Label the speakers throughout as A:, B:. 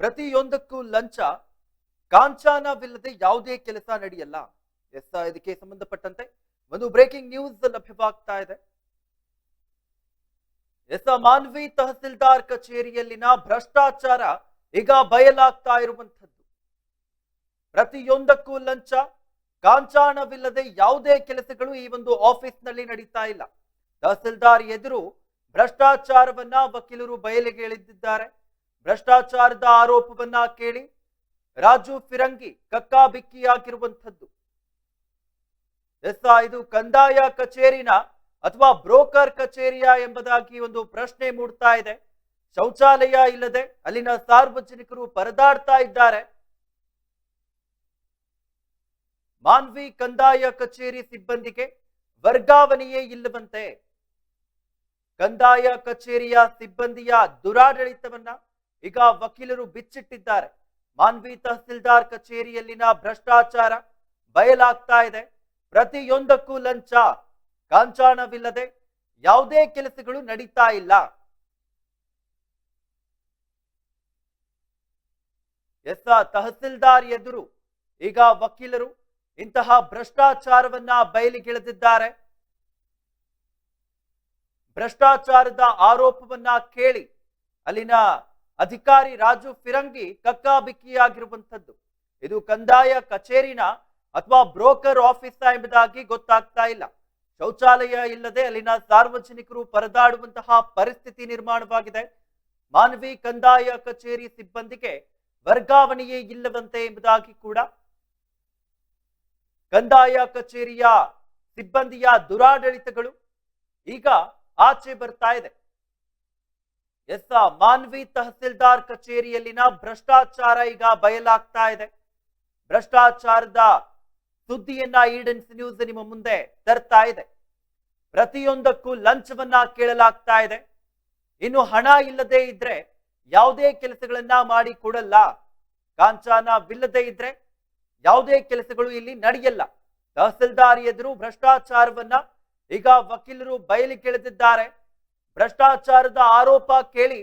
A: ಪ್ರತಿಯೊಂದಕ್ಕೂ ಲಂಚ, ಕಾಂಚಾನವಿಲ್ಲದೆ ಯಾವುದೇ ಕೆಲಸ ನಡೆಯಲ್ಲ. ಇದಕ್ಕೆ ಸಂಬಂಧಪಟ್ಟಂತೆ ಒಂದು ಬ್ರೇಕಿಂಗ್ ನ್ಯೂಸ್ ಲಭ್ಯವಾಗ್ತಾ ಇದೆ. ಮಾನ್ವಿ ತಹಸೀಲ್ದಾರ್ ಕಚೇರಿಯಲ್ಲಿನ ಭ್ರಷ್ಟಾಚಾರ ಈಗ ಬಯಲಾಗ್ತಾ ಇರುವಂತದ್ದು. ಪ್ರತಿಯೊಂದಕ್ಕೂ ಲಂಚ, ಕಾಂಚಾಣವಿಲ್ಲದೆ ಯಾವುದೇ ಕೆಲಸಗಳು ಈ ಒಂದು ಆಫೀಸ್ನಲ್ಲಿ ನಡೀತಾ ಇಲ್ಲ. ತಹಸೀಲ್ದಾರ್ ಎದುರು ಭ್ರಷ್ಟಾಚಾರವನ್ನ ವಕೀಲರು ಬಯಲಿಗೆ ಎಳೆದಿದ್ದಾರೆ. ಭ್ರಷ್ಟಾಚಾರದ ಆರೋಪವನ್ನ ಕೇಳಿ ರಾಜು ಫಿರಂಗಿ ಕಕ್ಕಾಬಿಕ್ಕಿಯಾಗಿರುವಂಥದ್ದು. ಇದು ಕಂದಾಯ ಕಚೇರಿನ ಅಥವಾ ಬ್ರೋಕರ್ ಕಚೇರಿಯ ಎಂಬುದಾಗಿ ಒಂದು ಪ್ರಶ್ನೆ ಮೂಡ್ತಾ ಇದೆ. ಶೌಚಾಲಯ ಇಲ್ಲದೆ ಅಲ್ಲಿನ ಸಾರ್ವಜನಿಕರು ಪರದಾಡ್ತಾ ಇದ್ದಾರೆ. ಮಾನ್ವಿ ಕಂದಾಯ ಕಚೇರಿ ಸಿಬ್ಬಂದಿಗೆ ವರ್ಗಾವಣೆಯೇ ಇಲ್ಲವಂತೆ. ಕಂದಾಯ ಕಚೇರಿಯ ಸಿಬ್ಬಂದಿಯ ದುರಾಡಳಿತವನ್ನ ಈಗ ವಕೀಲರು ಬಿಚ್ಚಿಟ್ಟಿದ್ದಾರೆ. ಮಾನ್ವಿ ತಹಸೀಲ್ದಾರ್ ಕಚೇರಿಯಲ್ಲಿನ ಭ್ರಷ್ಟಾಚಾರ ಬಯಲಾಗ್ತಾ ಇದೆ. ಪ್ರತಿಯೊಂದಕ್ಕೂ ಲಂಚ, ಕಾಂಚಾಣವಿಲ್ಲದೆ ಯಾವುದೇ ಕೆಲಸಗಳು ನಡೀತಾ ಇಲ್ಲ. ತಹಸೀಲ್ದಾರ್ ಎದುರು ಈಗ ವಕೀಲರು ಇಂತಹ ಭ್ರಷ್ಟಾಚಾರವನ್ನ ಬಯಲಿಗೆಳೆದಿದ್ದಾರೆ. ಭ್ರಷ್ಟಾಚಾರದ ಆರೋಪವನ್ನ ಕೇಳಿ ಅಲ್ಲಿನ ಅಧಿಕಾರಿ ರಾಜು ಫಿರಂಗಿ ಕಕ್ಕಾಬಿಕ್ಕಿಯಾಗಿರುವಂಥದ್ದು. ಇದು ಕಂದಾಯ ಕಚೇರಿನ ಅಥವಾ ಬ್ರೋಕರ್ ಆಫೀಸ ಎಂಬುದಾಗಿ ಗೊತ್ತಾಗ್ತಾ ಇಲ್ಲ. ಶೌಚಾಲಯ ಇಲ್ಲದೆ ಅಲ್ಲಿನ ಸಾರ್ವಜನಿಕರು ಪರದಾಡುವಂತಹ ಪರಿಸ್ಥಿತಿ ನಿರ್ಮಾಣವಾಗಿದೆ. ಮಾನ್ವಿ ಕಂದಾಯ ಕಚೇರಿ ಸಿಬ್ಬಂದಿಗೆ ವರ್ಗಾವಣೆಯೇ ಇಲ್ಲವಂತೆ ಎಂಬುದಾಗಿ ಕೂಡ ಕಂದಾಯ ಕಚೇರಿಯ ಸಿಬ್ಬಂದಿಯ ದುರಾಡಳಿತಗಳು ಈಗ ಆಚೆ ಬರ್ತಾ ಇದೆ. ಮಾನ್ವಿ ತಹಸೀಲ್ದಾರ್ ಕಚೇರಿಯಲ್ಲಿನ ಭ್ರಷ್ಟಾಚಾರ ಈಗ ಬಯಲಾಗ್ತಾ ಇದೆ. ಭ್ರಷ್ಟಾಚಾರದ ಸುದ್ದಿಯನ್ನ ಈಡನ್ಸ್ ನ್ಯೂಸ್ ನಿಮ್ಮ ಮುಂದೆ ತರ್ತಾ ಇದೆ. ಪ್ರತಿಯೊಂದಕ್ಕೂ ಲಂಚವನ್ನ ಕೇಳಲಾಗ್ತಾ ಇದೆ. ಇನ್ನು ಹಣ ಇಲ್ಲದೆ ಇದ್ರೆ ಯಾವುದೇ ಕೆಲಸಗಳನ್ನ ಮಾಡಿ ಕೊಡಲ್ಲ. ಕಾಂಚಾನವಿಲ್ಲದೆ ಇದ್ರೆ ಯಾವುದೇ ಕೆಲಸಗಳು ಇಲ್ಲಿ ನಡೆಯಲ್ಲ. ತಹಸೀಲ್ದಾರ್ ಎದುರು ಭ್ರಷ್ಟಾಚಾರವನ್ನ ಈಗ ವಕೀಲರು ಬಯಲಿಗೆಳೆದಿದ್ದಾರೆ. ಭ್ರಷ್ಟಾಚಾರದ ಆರೋಪ ಕೇಳಿ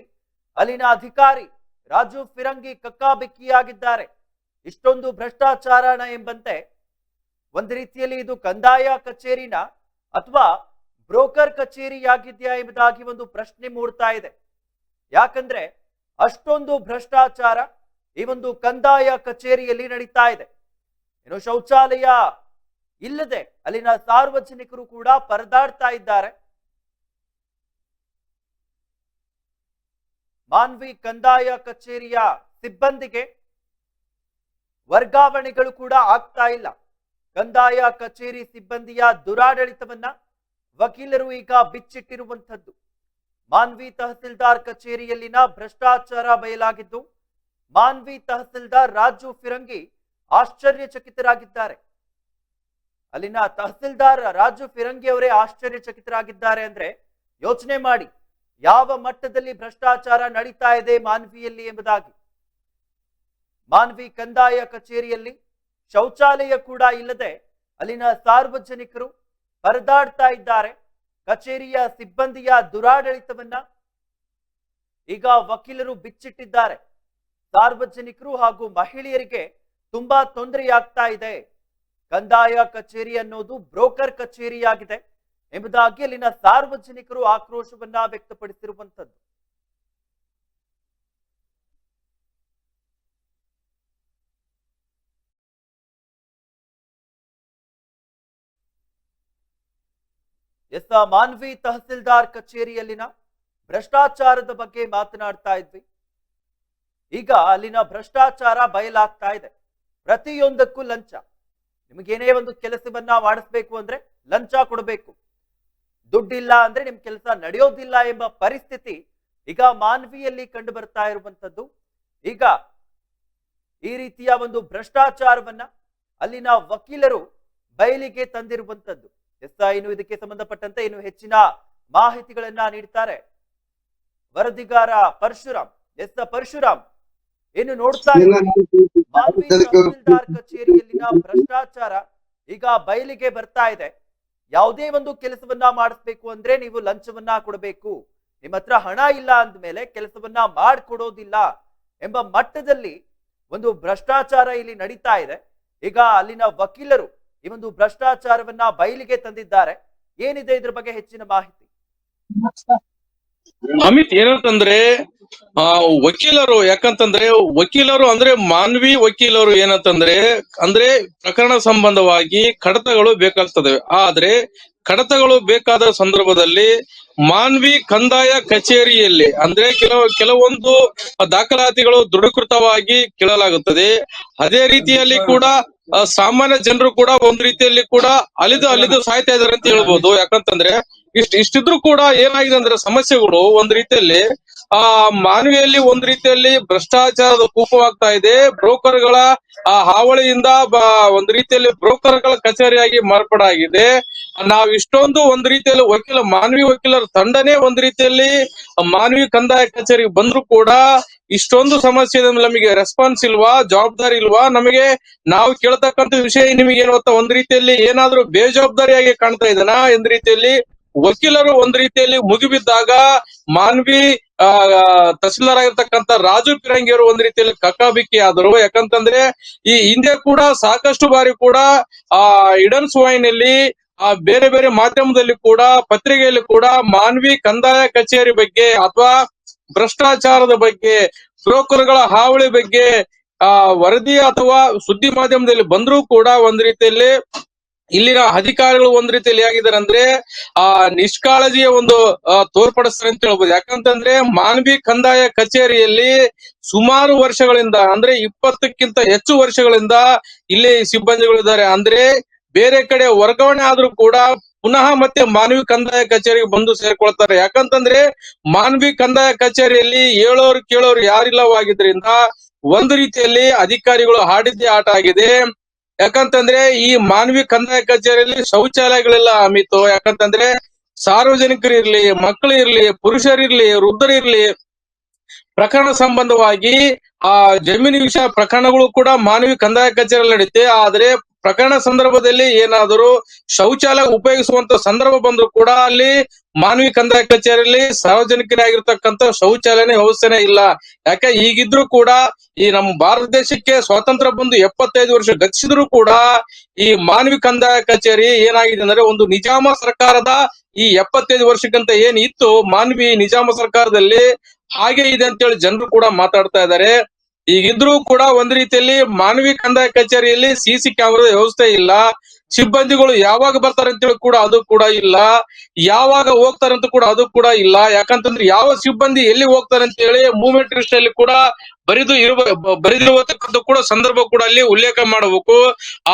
A: ಅಲ್ಲಿನ ಅಧಿಕಾರಿ ರಾಜು ಫಿರಂಗಿ ಕಕ್ಕಾಬಿಕ್ಕಿಯಾಗಿದ್ದಾರೆ. ಇಷ್ಟೊಂದು ಭ್ರಷ್ಟಾಚಾರನ ಎಂಬಂತೆ ಒಂದು ರೀತಿಯಲ್ಲಿ ಇದು ಕಂದಾಯ ಕಚೇರಿನ ಅಥವಾ ಬ್ರೋಕರ್ ಕಚೇರಿಯಾಗಿದೆಯಾ ಎಂಬುದಾಗಿ ಒಂದು ಪ್ರಶ್ನೆ ಮೂಡ್ತಾ ಇದೆ. ಯಾಕಂದ್ರೆ ಅಷ್ಟೊಂದು ಭ್ರಷ್ಟಾಚಾರ ಈ ಒಂದು ಕಂದಾಯ ಕಚೇರಿಯಲ್ಲಿ ನಡೀತಾ ಇದೆ. ಇನ್ನು ಶೌಚಾಲಯ ಇಲ್ಲದೆ ಅಲ್ಲಿನ ಸಾರ್ವಜನಿಕರು ಕೂಡ ಪರದಾಡ್ತಾ ಇದ್ದಾರೆ. ಮಾನ್ವಿ ಕಂದಾಯ ಕಚೇರಿಯ ಸಿಬ್ಬಂದಿಗೆ ವರ್ಗಾವಣೆಗಳು ಕೂಡ ಆಗ್ತಾ ಇಲ್ಲ. ಕಂದಾಯ ಕಚೇರಿ ಸಿಬ್ಬಂದಿಯ ದುರಾಡಳಿತವನ್ನ ವಕೀಲರು ಈಗ ಬಿಚ್ಚಿಟ್ಟಿರುವಂಥದ್ದು. ಮಾನ್ವಿ ತಹಸೀಲ್ದಾರ್ ಕಚೇರಿಯಲ್ಲಿನ ಭ್ರಷ್ಟಾಚಾರ ಬಯಲಾಗಿದ್ದು ಮಾನ್ವಿ ತಹಸೀಲ್ದಾರ್ ರಾಜು ಫಿರಂಗಿ ಆಶ್ಚರ್ಯಚಕಿತರಾಗಿದ್ದಾರೆ. ಅಲ್ಲಿನ ತಹಸೀಲ್ದಾರ್ ರಾಜು ಫಿರಂಗಿ ಅವರೇ ಆಶ್ಚರ್ಯಚಕಿತರಾಗಿದ್ದಾರೆ ಅಂದ್ರೆ ಯೋಚನೆ ಮಾಡಿ ಯಾವ ಮಟ್ಟದಲ್ಲಿ ಭ್ರಷ್ಟಾಚಾರ ನಡೀತಾ ಇದೆ ಮಾನ್ವಿಯಲ್ಲಿ ಎಂಬುದಾಗಿ. ಮಾನ್ವಿ ಕಂದಾಯ ಕಚೇರಿಯಲ್ಲಿ ಶೌಚಾಲಯ ಕೂಡ ಇಲ್ಲದೆ ಅಲ್ಲಿನ ಸಾರ್ವಜನಿಕರು ಪರದಾಡ್ತಾ ಇದ್ದಾರೆ. ಕಚೇರಿಯ ಸಿಬ್ಬಂದಿಯ ದುರಾಡಳಿತವನ್ನ ಈಗ ವಕೀಲರು ಬಿಚ್ಚಿಟ್ಟಿದ್ದಾರೆ. ಸಾರ್ವಜನಿಕರು ಹಾಗೂ ಮಹಿಳೆಯರಿಗೆ ತುಂಬಾ ತೊಂದರೆಯಾಗ್ತಾ ಇದೆ. ಕಂದಾಯ ಕಚೇರಿ ಅನ್ನೋದು ಬ್ರೋಕರ್ ಕಚೇರಿಯಾಗಿದೆ ಎಂಬುದಾಗಿ ಅಲ್ಲಿನ ಸಾರ್ವಜನಿಕರು ಆಕ್ರೋಶವನ್ನ ವ್ಯಕ್ತಪಡಿಸಿರುವಂತದ್ದು. ಮಾನ್ವಿ ತಹಸೀಲ್ದಾರ್ ಕಚೇರಿಯಲ್ಲಿನ ಭ್ರಷ್ಟಾಚಾರದ ಬಗ್ಗೆ ಮಾತನಾಡ್ತಾ ಇದ್ವಿ. ಈಗ ಅಲ್ಲಿನ ಭ್ರಷ್ಟಾಚಾರ ಬಯಲಾಗ್ತಾ ಇದೆ. ಪ್ರತಿಯೊಂದಕ್ಕೂ ಲಂಚ. ನಿಮಗೇನೇ ಒಂದು ಕೆಲಸವನ್ನ ಮಾಡಿಸ್ಬೇಕು ಅಂದ್ರೆ ಲಂಚ ಕೊಡಬೇಕು. ದುಡ್ಡಿಲ್ಲ ಅಂದ್ರೆ ನಿಮ್ ಕೆಲಸ ನಡೆಯೋದಿಲ್ಲ ಎಂಬ ಪರಿಸ್ಥಿತಿ ಈಗ ಮಾನ್ವಿಯಲ್ಲಿ ಕಂಡು ಬರ್ತಾ ಇರುವಂತದ್ದು. ಈಗ ಈ ರೀತಿಯ ಒಂದು ಭ್ರಷ್ಟಾಚಾರವನ್ನ ಅಲ್ಲಿನ ವಕೀಲರು ಬಯಲಿಗೆ ತಂದಿರುವಂತದ್ದು. ಇನ್ನು ಇದಕ್ಕೆ ಸಂಬಂಧಪಟ್ಟಂತೆ ಇನ್ನು ಹೆಚ್ಚಿನ ಮಾಹಿತಿಗಳನ್ನ ನೀಡ್ತಾರೆ ವರದಿಗಾರ ಪರಶುರಾಮ್. ಪರಶುರಾಮ್, ಏನು ನೋಡ್ತಾ ಮಾನ್ವಿ ತಹಸೀಲ್ದಾರ್ ಕಚೇರಿಯಲ್ಲಿನ ಭ್ರಷ್ಟಾಚಾರ ಈಗ ಬಯಲಿಗೆ ಬರ್ತಾ ಇದೆ. ಯಾವುದೇ ಒಂದು ಕೆಲಸವನ್ನ ಮಾಡಿಸ್ಬೇಕು ಅಂದ್ರೆ ನೀವು ಲಂಚವನ್ನ ಕೊಡಬೇಕು. ನಿಮ್ಮ ಹತ್ರ ಹಣ ಇಲ್ಲ ಅಂದ್ಮೇಲೆ ಕೆಲಸವನ್ನ ಮಾಡಿಕೊಡೋದಿಲ್ಲ ಎಂಬ ಮಟ್ಟದಲ್ಲಿ ಒಂದು ಭ್ರಷ್ಟಾಚಾರ ಇಲ್ಲಿ ನಡೀತಾ ಇದೆ. ಈಗ ಅಲ್ಲಿನ ವಕೀಲರು ಈ ಒಂದು ಭ್ರಷ್ಟಾಚಾರವನ್ನ ಬಯಲಿಗೆ ತಂದಿದ್ದಾರೆ. ಏನಿದೆ ಇದ್ರ ಬಗ್ಗೆ ಹೆಚ್ಚಿನ ಮಾಹಿತಿ?
B: ಅಮಿತ್, ಏನಂತಂದ್ರೆ ವಕೀಲರು, ಯಾಕಂತಂದ್ರೆ ವಕೀಲರು ಅಂದ್ರೆ ಮಾನವಿ ವಕೀಲರು ಏನಂತಂದ್ರೆ ಅಂದ್ರೆ ಪ್ರಕರಣ ಸಂಬಂಧವಾಗಿ ಕಡತಗಳು ಬೇಕಾಗ್ತದೆ. ಆದ್ರೆ ಕಡತಗಳು ಬೇಕಾದ ಸಂದರ್ಭದಲ್ಲಿ ಮಾನ್ವಿ ಕಂದಾಯ ಕಚೇರಿಯಲ್ಲಿ ಅಂದ್ರೆ ಕೆಲವೊಂದು ದಾಖಲಾತಿಗಳು ದೃಢೀಕೃತವಾಗಿ ಕೇಳಲಾಗುತ್ತದೆ. ಅದೇ ರೀತಿಯಲ್ಲಿ ಕೂಡ ಸಾಮಾನ್ಯ ಜನರು ಕೂಡ ಒಂದ್ ರೀತಿಯಲ್ಲಿ ಕೂಡ ಅಲಿದು ಸಾಯ್ತಾ ಇದಾರೆ ಅಂತ ಹೇಳ್ಬೋದು. ಯಾಕಂತಂದ್ರೆ ಇಷ್ಟಿದ್ರು ಕೂಡ ಏನಾಗಿದೆ ಅಂದ್ರೆ ಸಮಸ್ಯೆಗಳು ಒಂದ್ ರೀತಿಯಲ್ಲಿ ಮಾನವಿಯಲ್ಲಿ ಒಂದ್ ರೀತಿಯಲ್ಲಿ ಭ್ರಷ್ಟಾಚಾರದ ಕೂಪವಾಗ್ತಾ ಇದೆ. ಬ್ರೋಕರ್ಗಳ ಹಾವಳಿಯಿಂದ ಒಂದ್ ರೀತಿಯಲ್ಲಿ ಬ್ರೋಕರ್ಗಳ ಕಚೇರಿಯಾಗಿ ಮಾರ್ಪಾಡಾಗಿದೆ. ನಾವ್ ಇಷ್ಟೊಂದು ಒಂದ್ ರೀತಿಯಲ್ಲಿ ಮಾನವಿ ವಕೀಲರ ತಂಡನೇ ಒಂದ್ ರೀತಿಯಲ್ಲಿ ಮಾನವಿ ಕಂದಾಯ ಕಚೇರಿಗೆ ಬಂದ್ರು ಕೂಡ ಇಷ್ಟೊಂದು ಸಮಸ್ಯೆ ಇದೆ. ನಮಗೆ ರೆಸ್ಪಾನ್ಸ್ ಇಲ್ವಾ, ಜವಾಬ್ದಾರಿ ಇಲ್ವಾ, ನಮಗೆ ನಾವು ಕೇಳ್ತಕ್ಕಂಥ ವಿಷಯ ನಿಮಗೆ ಏನು ಗೊತ್ತಾ, ಒಂದ್ ರೀತಿಯಲ್ಲಿ ಏನಾದ್ರೂ ಬೇಜವಾಬ್ದಾರಿಯಾಗಿ ಕಾಣ್ತಾ ಇದೆನಾ ಒಂದ್ ರೀತಿಯಲ್ಲಿ ವಕೀಲರು ಒಂದ್ ರೀತಿಯಲ್ಲಿ ಮುಗಿಬಿದ್ದಾಗ ಮಾನ್ವಿ ತಹಸೀಲ್ದಾರ್ ಆಗಿರ್ತಕ್ಕಂಥ ರಾಜು ಪಿರಂಗಿ ಅವರು ಒಂದ್ ರೀತಿಯಲ್ಲಿ ಕಕ್ಕಾಬಿಕ್ಕಿ ಆದರು. ಯಾಕಂತಂದ್ರೆ ಈ ಹಿಂದೆ ಕೂಡ ಸಾಕಷ್ಟು ಬಾರಿ ಕೂಡ ಇಡನ್ಸ್ ವಾಹಿನಿಯಲ್ಲಿ ಬೇರೆ ಬೇರೆ ಮಾಧ್ಯಮದಲ್ಲಿ ಕೂಡ ಪತ್ರಿಕೆಯಲ್ಲಿ ಕೂಡ ಮಾನ್ವಿ ಕಂದಾಯ ಕಚೇರಿ ಬಗ್ಗೆ ಅಥವಾ ಭ್ರಷ್ಟಾಚಾರದ ಬಗ್ಗೆ ಬ್ರೋಕರ್ಗಳ ಹಾವಳಿ ಬಗ್ಗೆ ವರದಿ ಅಥವಾ ಸುದ್ದಿ ಮಾಧ್ಯಮದಲ್ಲಿ ಬಂದರೂ ಕೂಡ ಒಂದ್ ರೀತಿಯಲ್ಲಿ ಇಲ್ಲಿನ ಅಧಿಕಾರಿಗಳು ಒಂದ್ ರೀತಿಯಲ್ಲಿ ಹೇಗಿದ್ದಾರೆ ಅಂದ್ರೆ ನಿಷ್ಕಾಳಜಿಯ ಒಂದು ತೋರ್ಪಡಿಸ್ತಾರೆ ಅಂತ ಹೇಳ್ಬೋದು. ಯಾಕಂತಂದ್ರೆ ಮಾನ್ವಿ ಕಂದಾಯ ಕಚೇರಿಯಲ್ಲಿ ಸುಮಾರು ವರ್ಷಗಳಿಂದ ಅಂದ್ರೆ 20ಕ್ಕಿಂತ ಹೆಚ್ಚು ವರ್ಷಗಳಿಂದ ಇಲ್ಲಿ ಸಿಬ್ಬಂದಿಗಳಿದ್ದಾರೆ. ಅಂದ್ರೆ ಬೇರೆ ಕಡೆ ವರ್ಗಾವಣೆ ಆದ್ರೂ ಕೂಡ ಪುನಃ ಮತ್ತೆ ಮಾನ್ವಿ ಕಂದಾಯ ಕಚೇರಿಗೆ ಬಂದು ಸೇರ್ಕೊಳ್ತಾರೆ. ಯಾಕಂತಂದ್ರೆ ಮಾನ್ವಿ ಕಂದಾಯ ಕಚೇರಿಯಲ್ಲಿ ಹೇಳೋರು ಕೇಳೋರು ಯಾರಿಲ್ಲವಾಗಿದ್ರಿಂದ ಒಂದು ರೀತಿಯಲ್ಲಿ ಅಧಿಕಾರಿಗಳು ಆಡಿದ್ದೇ ಆಟ ಆಗಿದೆ. ಯಾಕಂತಂದ್ರೆ ಈ ಮಾನ್ವಿ ಕಂದಾಯ ಕಚೇರಿಯಲ್ಲಿ ಶೌಚಾಲಯಗಳೆಲ್ಲ ಅಮಿತು. ಯಾಕಂತಂದ್ರೆ ಸಾರ್ವಜನಿಕರು ಇರ್ಲಿ, ಮಕ್ಕಳು ಇರ್ಲಿ, ಪುರುಷರಿರ್ಲಿ, ವೃದ್ಧರಿರ್ಲಿ, ಪ್ರಕರಣ ಸಂಬಂಧವಾಗಿ ಜಮೀನು ವಿಷಯ ಪ್ರಕರಣಗಳು ಕೂಡ ಮಾನವಿ ಕಂದಾಯ ಕಚೇರಿಯಲ್ಲಿ ನಡೆಯುತ್ತೆ. ಆದ್ರೆ ಪ್ರಕರಣ ಸಂದರ್ಭದಲ್ಲಿ ಏನಾದರೂ ಶೌಚಾಲಯ ಉಪಯೋಗಿಸುವಂತ ಸಂದರ್ಭ ಬಂದ್ರು ಕೂಡ ಅಲ್ಲಿ ಮಾನವಿ ಕಂದಾಯ ಕಚೇರಿಯಲ್ಲಿ ಸಾರ್ವಜನಿಕರಾಗಿರ್ತಕ್ಕಂಥ ಶೌಚಾಲಯನ ವ್ಯವಸ್ಥೆನೇ ಇಲ್ಲ. ಯಾಕೆ ಹೀಗಿದ್ರು ಕೂಡ ಈ ನಮ್ಮ ಭಾರತ ದೇಶಕ್ಕೆ ಸ್ವಾತಂತ್ರ್ಯ ಬಂದು 75 ವರ್ಷ ಗತಿಸಿದ್ರು ಕೂಡ ಈ ಮಾನವಿ ಕಂದಾಯ ಕಚೇರಿ ಏನಾಗಿದೆ ಅಂದ್ರೆ ಒಂದು ನಿಜಾಮ ಸರ್ಕಾರದ ಈ 75 ವರ್ಷಕ್ಕಂತ ಏನ್ ಇತ್ತು ಮಾನವಿ ನಿಜಾಮ ಸರ್ಕಾರದಲ್ಲಿ ಹಾಗೆ ಇದೆ ಅಂತೇಳಿ ಜನರು ಕೂಡ ಮಾತಾಡ್ತಾ ಇದ್ದಾರೆ. ಈಗಿದ್ರು ಕೂಡ ಒಂದ್ ರೀತಿಯಲ್ಲಿ ಮಾನವಿ ಕಂದಾಯ ಕಚೇರಿಯಲ್ಲಿ ಸಿಸಿ ಕ್ಯಾಮೆರಾ ವ್ಯವಸ್ಥೆ ಇಲ್ಲ. ಸಿಬ್ಬಂದಿಗಳು ಯಾವಾಗ ಬರ್ತಾರೆ ಅಂತೇಳಿ ಕೂಡ ಅದು ಕೂಡ ಇಲ್ಲ, ಯಾವಾಗ ಹೋಗ್ತಾರೆ ಅಂತ ಕೂಡ ಅದು ಕೂಡ ಇಲ್ಲ. ಯಾಕಂತಂದ್ರೆ ಯಾವ ಸಿಬ್ಬಂದಿ ಎಲ್ಲಿ ಹೋಗ್ತಾರೆ ಅಂತ ಹೇಳಿ ಮೂವ್ಮೆಂಟ್ ಲಿಸ್ಟ್ ಅಲ್ಲಿ ಕೂಡ ಬರೆದಿರುವತಕ್ಕಂಥ ಕೂಡ ಸಂದರ್ಭ ಕೂಡ ಅಲ್ಲಿ ಉಲ್ಲೇಖ ಮಾಡಬೇಕು.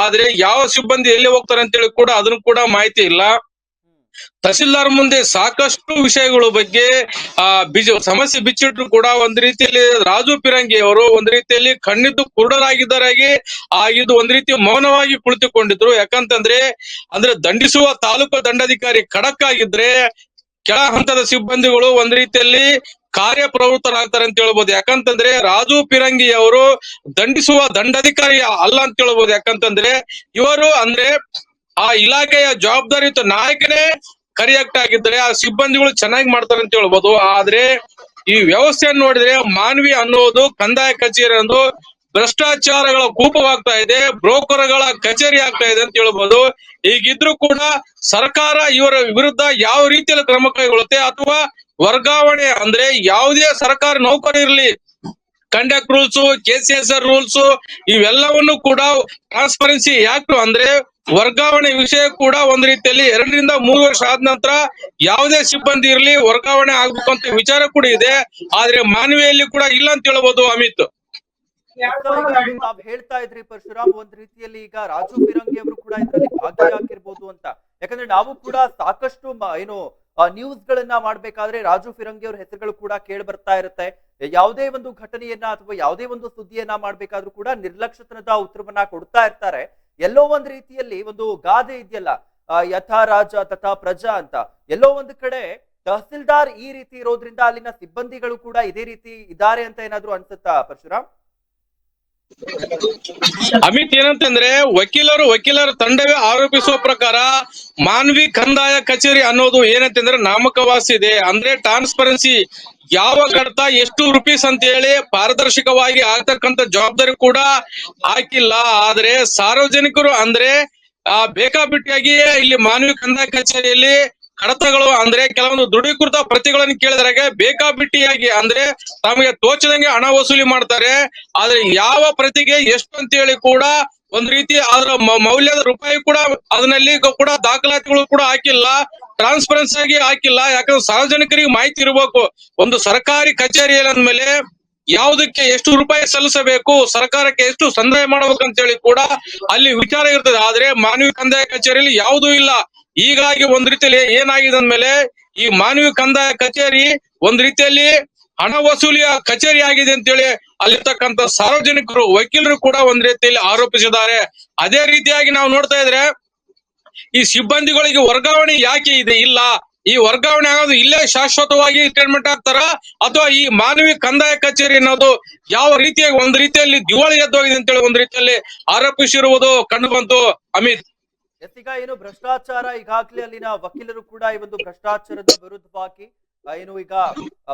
B: ಆದ್ರೆ ಯಾವ ಸಿಬ್ಬಂದಿ ಎಲ್ಲಿ ಹೋಗ್ತಾರೆ ಅಂತ ಹೇಳಿ ಕೂಡ ಅದನ್ನು ಕೂಡ ಮಾಹಿತಿ ಇಲ್ಲ. ತಹಸೀಲ್ದಾರ್ ಮುಂದೆ ಸಾಕಷ್ಟು ವಿಷಯಗಳ ಬಗ್ಗೆ ಸಮಸ್ಯೆ ಬಿಚ್ಚಿಟ್ರು ಕೂಡ ಒಂದ್ ರೀತಿಯಲ್ಲಿ ರಾಜು ಪಿರಂಗಿ ಅವರು ಒಂದ್ ರೀತಿಯಲ್ಲಿ ಕಣ್ಣಿದ್ದು ಕುರುಡರಾಗಿದ್ದರಾಗಿ ಆಗಿದ್ದು ಒಂದ್ ರೀತಿ ಮೌನವಾಗಿ ಕುಳಿತುಕೊಂಡಿದ್ರು. ಯಾಕಂತಂದ್ರೆ ಅಂದ್ರೆ ದಂಡಿಸುವ ತಾಲೂಕು ದಂಡಾಧಿಕಾರಿ ಖಡಕ್ ಆಗಿದ್ರೆ ಕೆಳ ಹಂತದ ಸಿಬ್ಬಂದಿಗಳು ಒಂದ್ ರೀತಿಯಲ್ಲಿ ಕಾರ್ಯಪ್ರವೃತ್ತರಾಗ್ತಾರೆ ಅಂತ ಹೇಳ್ಬೋದು. ಯಾಕಂತಂದ್ರೆ ರಾಜು ಪಿರಂಗಿ ಅವರು ದಂಡಿಸುವ ದಂಡಾಧಿಕಾರಿ ಅಲ್ಲ ಅಂತ ಹೇಳ್ಬೋದು. ಯಾಕಂತಂದ್ರೆ ಇವರು ಅಂದ್ರೆ ಆ ಇಲಾಖೆಯ ಜವಾಬ್ದಾರಿಯುತ ನಾಯಕನೇ ಕರೆಕ್ಟ್ ಆಗಿದ್ರೆ ಆ ಸಿಬ್ಬಂದಿಗಳು ಚೆನ್ನಾಗಿ ಮಾಡ್ತಾರೆ ಅಂತ ಹೇಳ್ಬೋದು. ಆದ್ರೆ ಈ ವ್ಯವಸ್ಥೆಯನ್ನು ನೋಡಿದ್ರೆ ಮಾನವಿ ಅನ್ನೋದು ಕಂದಾಯ ಕಚೇರಿ ಅನ್ನೋದು ಭ್ರಷ್ಟಾಚಾರಗಳ ಕೂಪವಾಗ್ತಾ ಇದೆ, ಬ್ರೋಕರ್ಗಳ ಕಚೇರಿ ಆಗ್ತಾ ಇದೆ ಅಂತ ಹೇಳ್ಬೋದು. ಈಗಿದ್ರು ಕೂಡ ಸರ್ಕಾರ ಇವರ ವಿರುದ್ಧ ಯಾವ ರೀತಿಯಲ್ಲಿ ಕ್ರಮ ಕೈಗೊಳ್ಳುತ್ತೆ ಅಥವಾ ವರ್ಗಾವಣೆ ಅಂದ್ರೆ ಯಾವುದೇ ಸರ್ಕಾರಿ ನೌಕರಿ ಇರಲಿ ಕಂಡಕ್ಟ್ ರೂಲ್ಸ್, KCSR ರೂಲ್ಸ್ ಇವೆಲ್ಲವನ್ನು ಕೂಡ ಟ್ರಾನ್ಸ್ಪರೆನ್ಸಿ ಆಕ್ಟ್ ಅಂದ್ರೆ ವರ್ಗಾವಣೆ ವಿಷಯ ಕೂಡ ಒಂದ್ ರೀತಿಯಲ್ಲಿ 2 ರಿಂದ 3 ವರ್ಷ ಆದ ನಂತರ ಯಾವುದೇ ಸಿಬ್ಬಂದಿ ಇರಲಿ ವರ್ಗಾವಣೆ ಆಗ್ಬೇಕು ಅಂತ ವಿಚಾರ ಕೂಡ ಇದೆ. ಆದ್ರೆ ಮಾನವಿಯಲ್ಲಿ ಕೂಡ ಇಲ್ಲ ಅಂತ ಹೇಳ್ಬೋದು ಅಮಿತ್.
A: ಈಗ ಅದು ತಾವ್ ಹೇಳ್ತಾ ಇದ್ರಿ ಪರಶುರಾಮ್, ಒಂದ್ ರೀತಿಯಲ್ಲಿ ಈಗ ರಾಜು ಫಿರಂಗಿ ಅವರು ಕೂಡ ಇದರಲ್ಲಿ ಭಾಗಿಯಾಗಿರ್ಬೋದು ಅಂತ. ಯಾಕಂದ್ರೆ ನಾವು ಕೂಡ ಸಾಕಷ್ಟು ಏನು ನ್ಯೂಸ್ ಗಳನ್ನ ಮಾಡ್ಬೇಕಾದ್ರೆ ರಾಜು ಫಿರಂಗಿ ಅವ್ರ ಹೆಸರುಗಳು ಕೂಡ ಕೇಳಿ ಬರ್ತಾ ಇರುತ್ತೆ. ಯಾವುದೇ ಒಂದು ಘಟನೆಯನ್ನ ಅಥವಾ ಯಾವುದೇ ಒಂದು ಸುದ್ದಿಯನ್ನ ಮಾಡ್ಬೇಕಾದ್ರೂ ಕೂಡ ನಿರ್ಲಕ್ಷ್ಯತನದ ಉತ್ತರವನ್ನ ಕೊಡ್ತಾ ಇರ್ತಾರೆ. ಎಲ್ಲೋ ಒಂದ್ ರೀತಿಯಲ್ಲಿ ಒಂದು ಗಾದೆ ಇದೆಯಲ್ಲ, ಯಥಾ ರಾಜ ತಥಾ ಪ್ರಜಾ ಅಂತ. ಎಲ್ಲೋ ಒಂದು ಕಡೆ ತಹಸೀಲ್ದಾರ್ ಈ ರೀತಿ ಇರೋದ್ರಿಂದ ಅಲ್ಲಿನ ಸಿಬ್ಬಂದಿಗಳು ಕೂಡ ಇದೇ ರೀತಿ ಇದ್ದಾರೆ ಅಂತ ಏನಾದ್ರು ಅನ್ಸುತ್ತಾ ಪರಶುರಾಮ್?
B: ಅಮಿತ್ ಏನಂತಂದ್ರೆ ವಕೀಲರ ತಂಡವೇ ಆರೋಪಿಸುವ ಪ್ರಕಾರ ಮಾನ್ವಿ ಕಂದಾಯ ಕಚೇರಿ ಅನ್ನೋದು ಏನಂತಂದ್ರೆ ನಾಮಕವಾಸಿ ಇದೆ. ಅಂದ್ರೆ ಟ್ರಾನ್ಸ್ಪರೆನ್ಸಿ ಯಾವ ಕಡತ ಎಷ್ಟು ರುಪೀಸ್ ಅಂತ ಹೇಳಿ ಪಾರದರ್ಶಕವಾಗಿ ಆಗ್ತಕ್ಕಂತ ಜವಾಬ್ದಾರಿ ಕೂಡ ಹಾಕಿಲ್ಲ. ಆದ್ರೆ ಸಾರ್ವಜನಿಕರು ಅಂದ್ರೆ ಬೇಕಾಬಿಟ್ಟಿಯಾಗಿ ಇಲ್ಲಿ ಮಾನವಿ ಕಂದಾಯ ಕಚೇರಿಯಲ್ಲಿ ಕಡತಗಳು ಅಂದ್ರೆ ಕೆಲವೊಂದು ದೃಢೀಕೃತ ಪ್ರತಿಗಳನ್ನು ಕೇಳಿದ್ರಾಗ ಬೇಕಾಬಿಟ್ಟಿಯಾಗಿ ಅಂದ್ರೆ ತಮಗೆ ತೋಚದಂಗೆ ಹಣ ವಸೂಲಿ ಮಾಡ್ತಾರೆ. ಆದ್ರೆ ಯಾವ ಪ್ರತಿಗೆ ಎಷ್ಟು ಅಂತ ಹೇಳಿ ಕೂಡ ಒಂದ್ ರೀತಿ ಅದರ ಮೌಲ್ಯದ ರೂಪಾಯಿ ಕೂಡ ಅದರಲ್ಲಿ ಕೂಡ ದಾಖಲಾತಿಗಳು ಕೂಡ ಹಾಕಿಲ್ಲ, ಟ್ರಾನ್ಸ್ಪರೆನ್ಸಿ ಆಗಿ ಹಾಕಿಲ್ಲ. ಯಾಕಂದ್ರೆ ಸಾರ್ವಜನಿಕರಿಗೆ ಮಾಹಿತಿ ಇರಬೇಕು, ಒಂದು ಸರ್ಕಾರಿ ಕಚೇರಿ ಅಂದ್ಮೇಲೆ ಯಾವುದಕ್ಕೆ ಎಷ್ಟು ರೂಪಾಯಿ ಸಲ್ಲಿಸಬೇಕು, ಸರ್ಕಾರಕ್ಕೆ ಎಷ್ಟು ಸಂದಾಯ ಮಾಡಬೇಕು ಅಂತ ಹೇಳಿ ಕೂಡ ಅಲ್ಲಿ ವಿಚಾರ ಇರ್ತದೆ. ಆದ್ರೆ ಮಾನವಿ ಕಂದಾಯ ಕಚೇರಿಯಲ್ಲಿ ಯಾವುದೂ ಇಲ್ಲ. ಹೀಗಾಗಿ ಒಂದ್ ರೀತಿಯಲ್ಲಿ ಏನಾಗಿದೆ ಅಂದ್ಮೇಲೆ ಈ ಮಾನವಿ ಕಂದಾಯ ಕಚೇರಿ ಒಂದ್ ರೀತಿಯಲ್ಲಿ ಹಣ ವಸೂಲಿಯ ಕಚೇರಿ ಆಗಿದೆ ಅಂತೇಳಿ ಅಲ್ಲಿರ್ತಕ್ಕಂಥ ಸಾರ್ವಜನಿಕರು ವಕೀಲರು ಕೂಡ ಒಂದ್ ರೀತಿಯಲ್ಲಿ ಆರೋಪಿಸಿದ್ದಾರೆ. ಅದೇ ರೀತಿಯಾಗಿ ನಾವು ನೋಡ್ತಾ ಇದ್ರೆ ಈ ಸಿಬ್ಬಂದಿಗಳಿಗೆ ವರ್ಗಾವಣೆ ಯಾಕೆ ಇದೆ ಇಲ್ಲ, ಈ ವರ್ಗಾವಣೆ ಆಗೋದು ಇಲ್ಲೇ ಶಾಶ್ವತವಾಗಿ ರಿಟೈರ್ಮೆಂಟ್ ಆಗ್ತಾರ ಅಥವಾ ಈ ಮಾನವಿ ಕಂದಾಯ ಕಚೇರಿ ಅನ್ನೋದು ಯಾವ ರೀತಿಯಾಗಿ ಒಂದ್ ರೀತಿಯಲ್ಲಿ ದಿವಾಳಿ ಎದ್ದೋಗಿದೆ ಅಂತೇಳಿ ಒಂದ್ ರೀತಿಯಲ್ಲಿ ಆರೋಪಿಸಿರುವುದು ಕಂಡು ಬಂತು. ಅಮಿತ್,
A: ಈಗ ಏನು ಭ್ರಷ್ಟಾಚಾರ ಈಗಾಗಲೇ ಅಲ್ಲಿನ ವಕೀಲರು ಕೂಡ ಈ ಒಂದು ಭ್ರಷ್ಟಾಚಾರದ ವಿರುದ್ಧವಾಗಿ ಏನು ಈಗ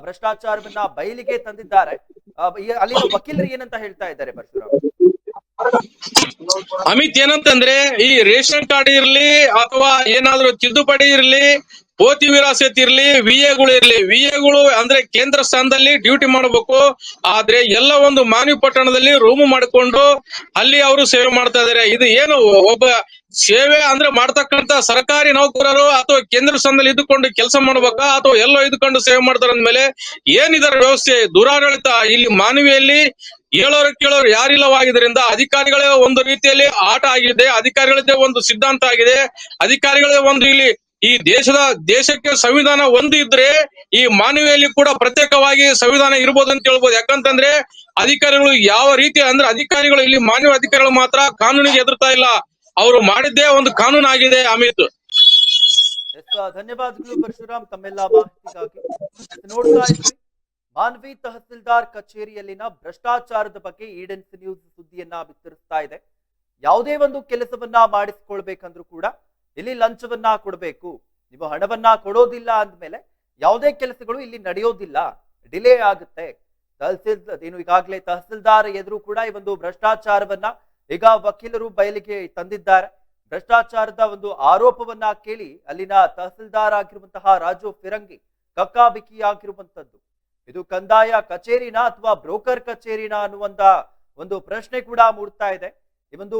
A: ಭ್ರಷ್ಟಾಚಾರವನ್ನ ಬಯಲಿಗೆ ತಂದಿದ್ದಾರೆ. ಅಲ್ಲಿನ ವಕೀಲರು ಏನಂತ ಹೇಳ್ತಾ ಇದ್ದಾರೆ ಪರಶುರಾಮ್?
B: ಅಮಿತ್ ಏನಂತಂದ್ರೆ ಈ ರೇಷನ್ ಕಾರ್ಡ್ ಇರ್ಲಿ ಅಥವಾ ಏನಾದ್ರು ತಿದ್ದುಪಡಿ ಇರ್ಲಿ, ಪೋತಿ ವಿರಾಸತ್ ಇರ್ಲಿ, ವಿಎಗಳು ಅಂದ್ರೆ ಕೇಂದ್ರ ಸ್ಥಾನದಲ್ಲಿ ಡ್ಯೂಟಿ ಮಾಡಬೇಕು. ಆದ್ರೆ ಎಲ್ಲ ಒಂದು ಮಾನವಿ ಪಟ್ಟಣದಲ್ಲಿ ರೂಮ್ ಮಾಡಿಕೊಂಡು ಅಲ್ಲಿ ಅವರು ಸೇವೆ ಮಾಡ್ತಾ ಇದಾರೆ. ಇದು ಏನು ಒಬ್ಬ ಸೇವೆ ಅಂದ್ರೆ ಮಾಡ್ತಕ್ಕಂತ ಸರ್ಕಾರಿ ನೌಕರರು ಅಥವಾ ಕೇಂದ್ರ ಸ್ಥಾನದಲ್ಲಿ ಇದ್ದುಕೊಂಡು ಕೆಲಸ ಮಾಡ್ಬೇಕಾ ಅಥವಾ ಎಲ್ಲೋ ಇದ್ದುಕೊಂಡು ಸೇವೆ ಮಾಡ್ತಾರ ಅಂದ್ಮೇಲೆ ಏನಿದರ ವ್ಯವಸ್ಥೆ ದುರಾಡಳಿತ ಇಲ್ಲಿ ಮಾನವಿಯಲ್ಲಿ ಹೇಳೋರು ಕೇಳೋರು ಯಾರಿಲ್ಲವಾಗಿದ್ದರಿಂದ ಅಧಿಕಾರಿಗಳೇ ಒಂದು ರೀತಿಯಲ್ಲಿ ಆಟ ಆಗಿದೆ, ಅಧಿಕಾರಿಗಳದ್ದೇ ಒಂದು ಸಿದ್ಧಾಂತ ಆಗಿದೆ, ಅಧಿಕಾರಿಗಳೇ ಒಂದು ಇಲ್ಲಿ ಈ ದೇಶಕ್ಕೆ ಸಂವಿಧಾನ ಒಂದು ಇದ್ರೆ ಈ ಮಾನವಿಯಲ್ಲಿ ಕೂಡ ಪ್ರತ್ಯೇಕವಾಗಿ ಸಂವಿಧಾನ ಇರ್ಬೋದು ಅಂತ ಹೇಳ್ಬೋದು. ಯಾಕಂತಂದ್ರೆ ಅಧಿಕಾರಿಗಳು ಯಾವ ರೀತಿ ಅಂದ್ರೆ ಅಧಿಕಾರಿಗಳು ಇಲ್ಲಿ ಮಾನವ ಅಧಿಕಾರಿಗಳು ಮಾತ್ರ ಕಾನೂನಿಗೆ ಎದುರ್ತಾ ಇಲ್ಲ, ಅವರು ಮಾಡಿದ್ದೇ ಒಂದು ಕಾನೂನು ಆಗಿದೆ. ಅಮಿತ್,
A: ಧನ್ಯವಾದಗಳು ಪರಶುರಾಮ್ ತಮ್ಮೆಲ್ಲ ಮಾಹಿತಿಗಾಗಿ. ನೋಡ್ತಾ ಇದ್ವಿ ಮಾನ್ವಿ ತಹಸೀಲ್ದಾರ್ ಕಚೇರಿಯಲ್ಲಿನ ಭ್ರಷ್ಟಾಚಾರದ ಬಗ್ಗೆ ಈಡೆನ್ಸ್ ನ್ಯೂಸ್ ಸುದ್ದಿಯನ್ನ ಬಿತ್ತರಿಸ್ತಾ ಇದೆ. ಯಾವುದೇ ಒಂದು ಕೆಲಸವನ್ನ ಮಾಡಿಸ್ಕೊಳ್ಬೇಕಂದ್ರೂ ಕೂಡ ಇಲ್ಲಿ ಲಂಚವನ್ನ ಕೊಡಬೇಕು. ನೀವು ಹಣವನ್ನ ಕೊಡೋದಿಲ್ಲ ಅಂದ್ಮೇಲೆ ಯಾವುದೇ ಕೆಲಸಗಳು ಇಲ್ಲಿ ನಡೆಯೋದಿಲ್ಲ, ಡಿಲೇ ಆಗುತ್ತೆ. ಏನು ಈಗಾಗಲೇ ತಹಸೀಲ್ದಾರ್ ಎದುರು ಕೂಡ ಈ ಒಂದು ಭ್ರಷ್ಟಾಚಾರವನ್ನ ಈಗ ವಕೀಲರು ಬಯಲಿಗೆ ತಂದಿದ್ದಾರೆ. ಭ್ರಷ್ಟಾಚಾರದ ಒಂದು ಆರೋಪವನ್ನ ಕೇಳಿ ಅಲ್ಲಿನ ತಹಸೀಲ್ದಾರ್ ಆಗಿರುವಂತಹ ರಾಜು ಫಿರಂಗಿ ಕಕ್ಕಾಬಿಕ್ಕಿ ಆಗಿರುವಂತದ್ದು. ಇದು ಕಂದಾಯ ಕಚೇರಿನಾ ಅಥವಾ ಬ್ರೋಕರ್ ಕಚೇರಿನಾ ಅನ್ನುವಂತ ಒಂದು ಪ್ರಶ್ನೆ ಕೂಡ ಮೂಡ್ತಾ ಇದೆ. ಈ ಒಂದು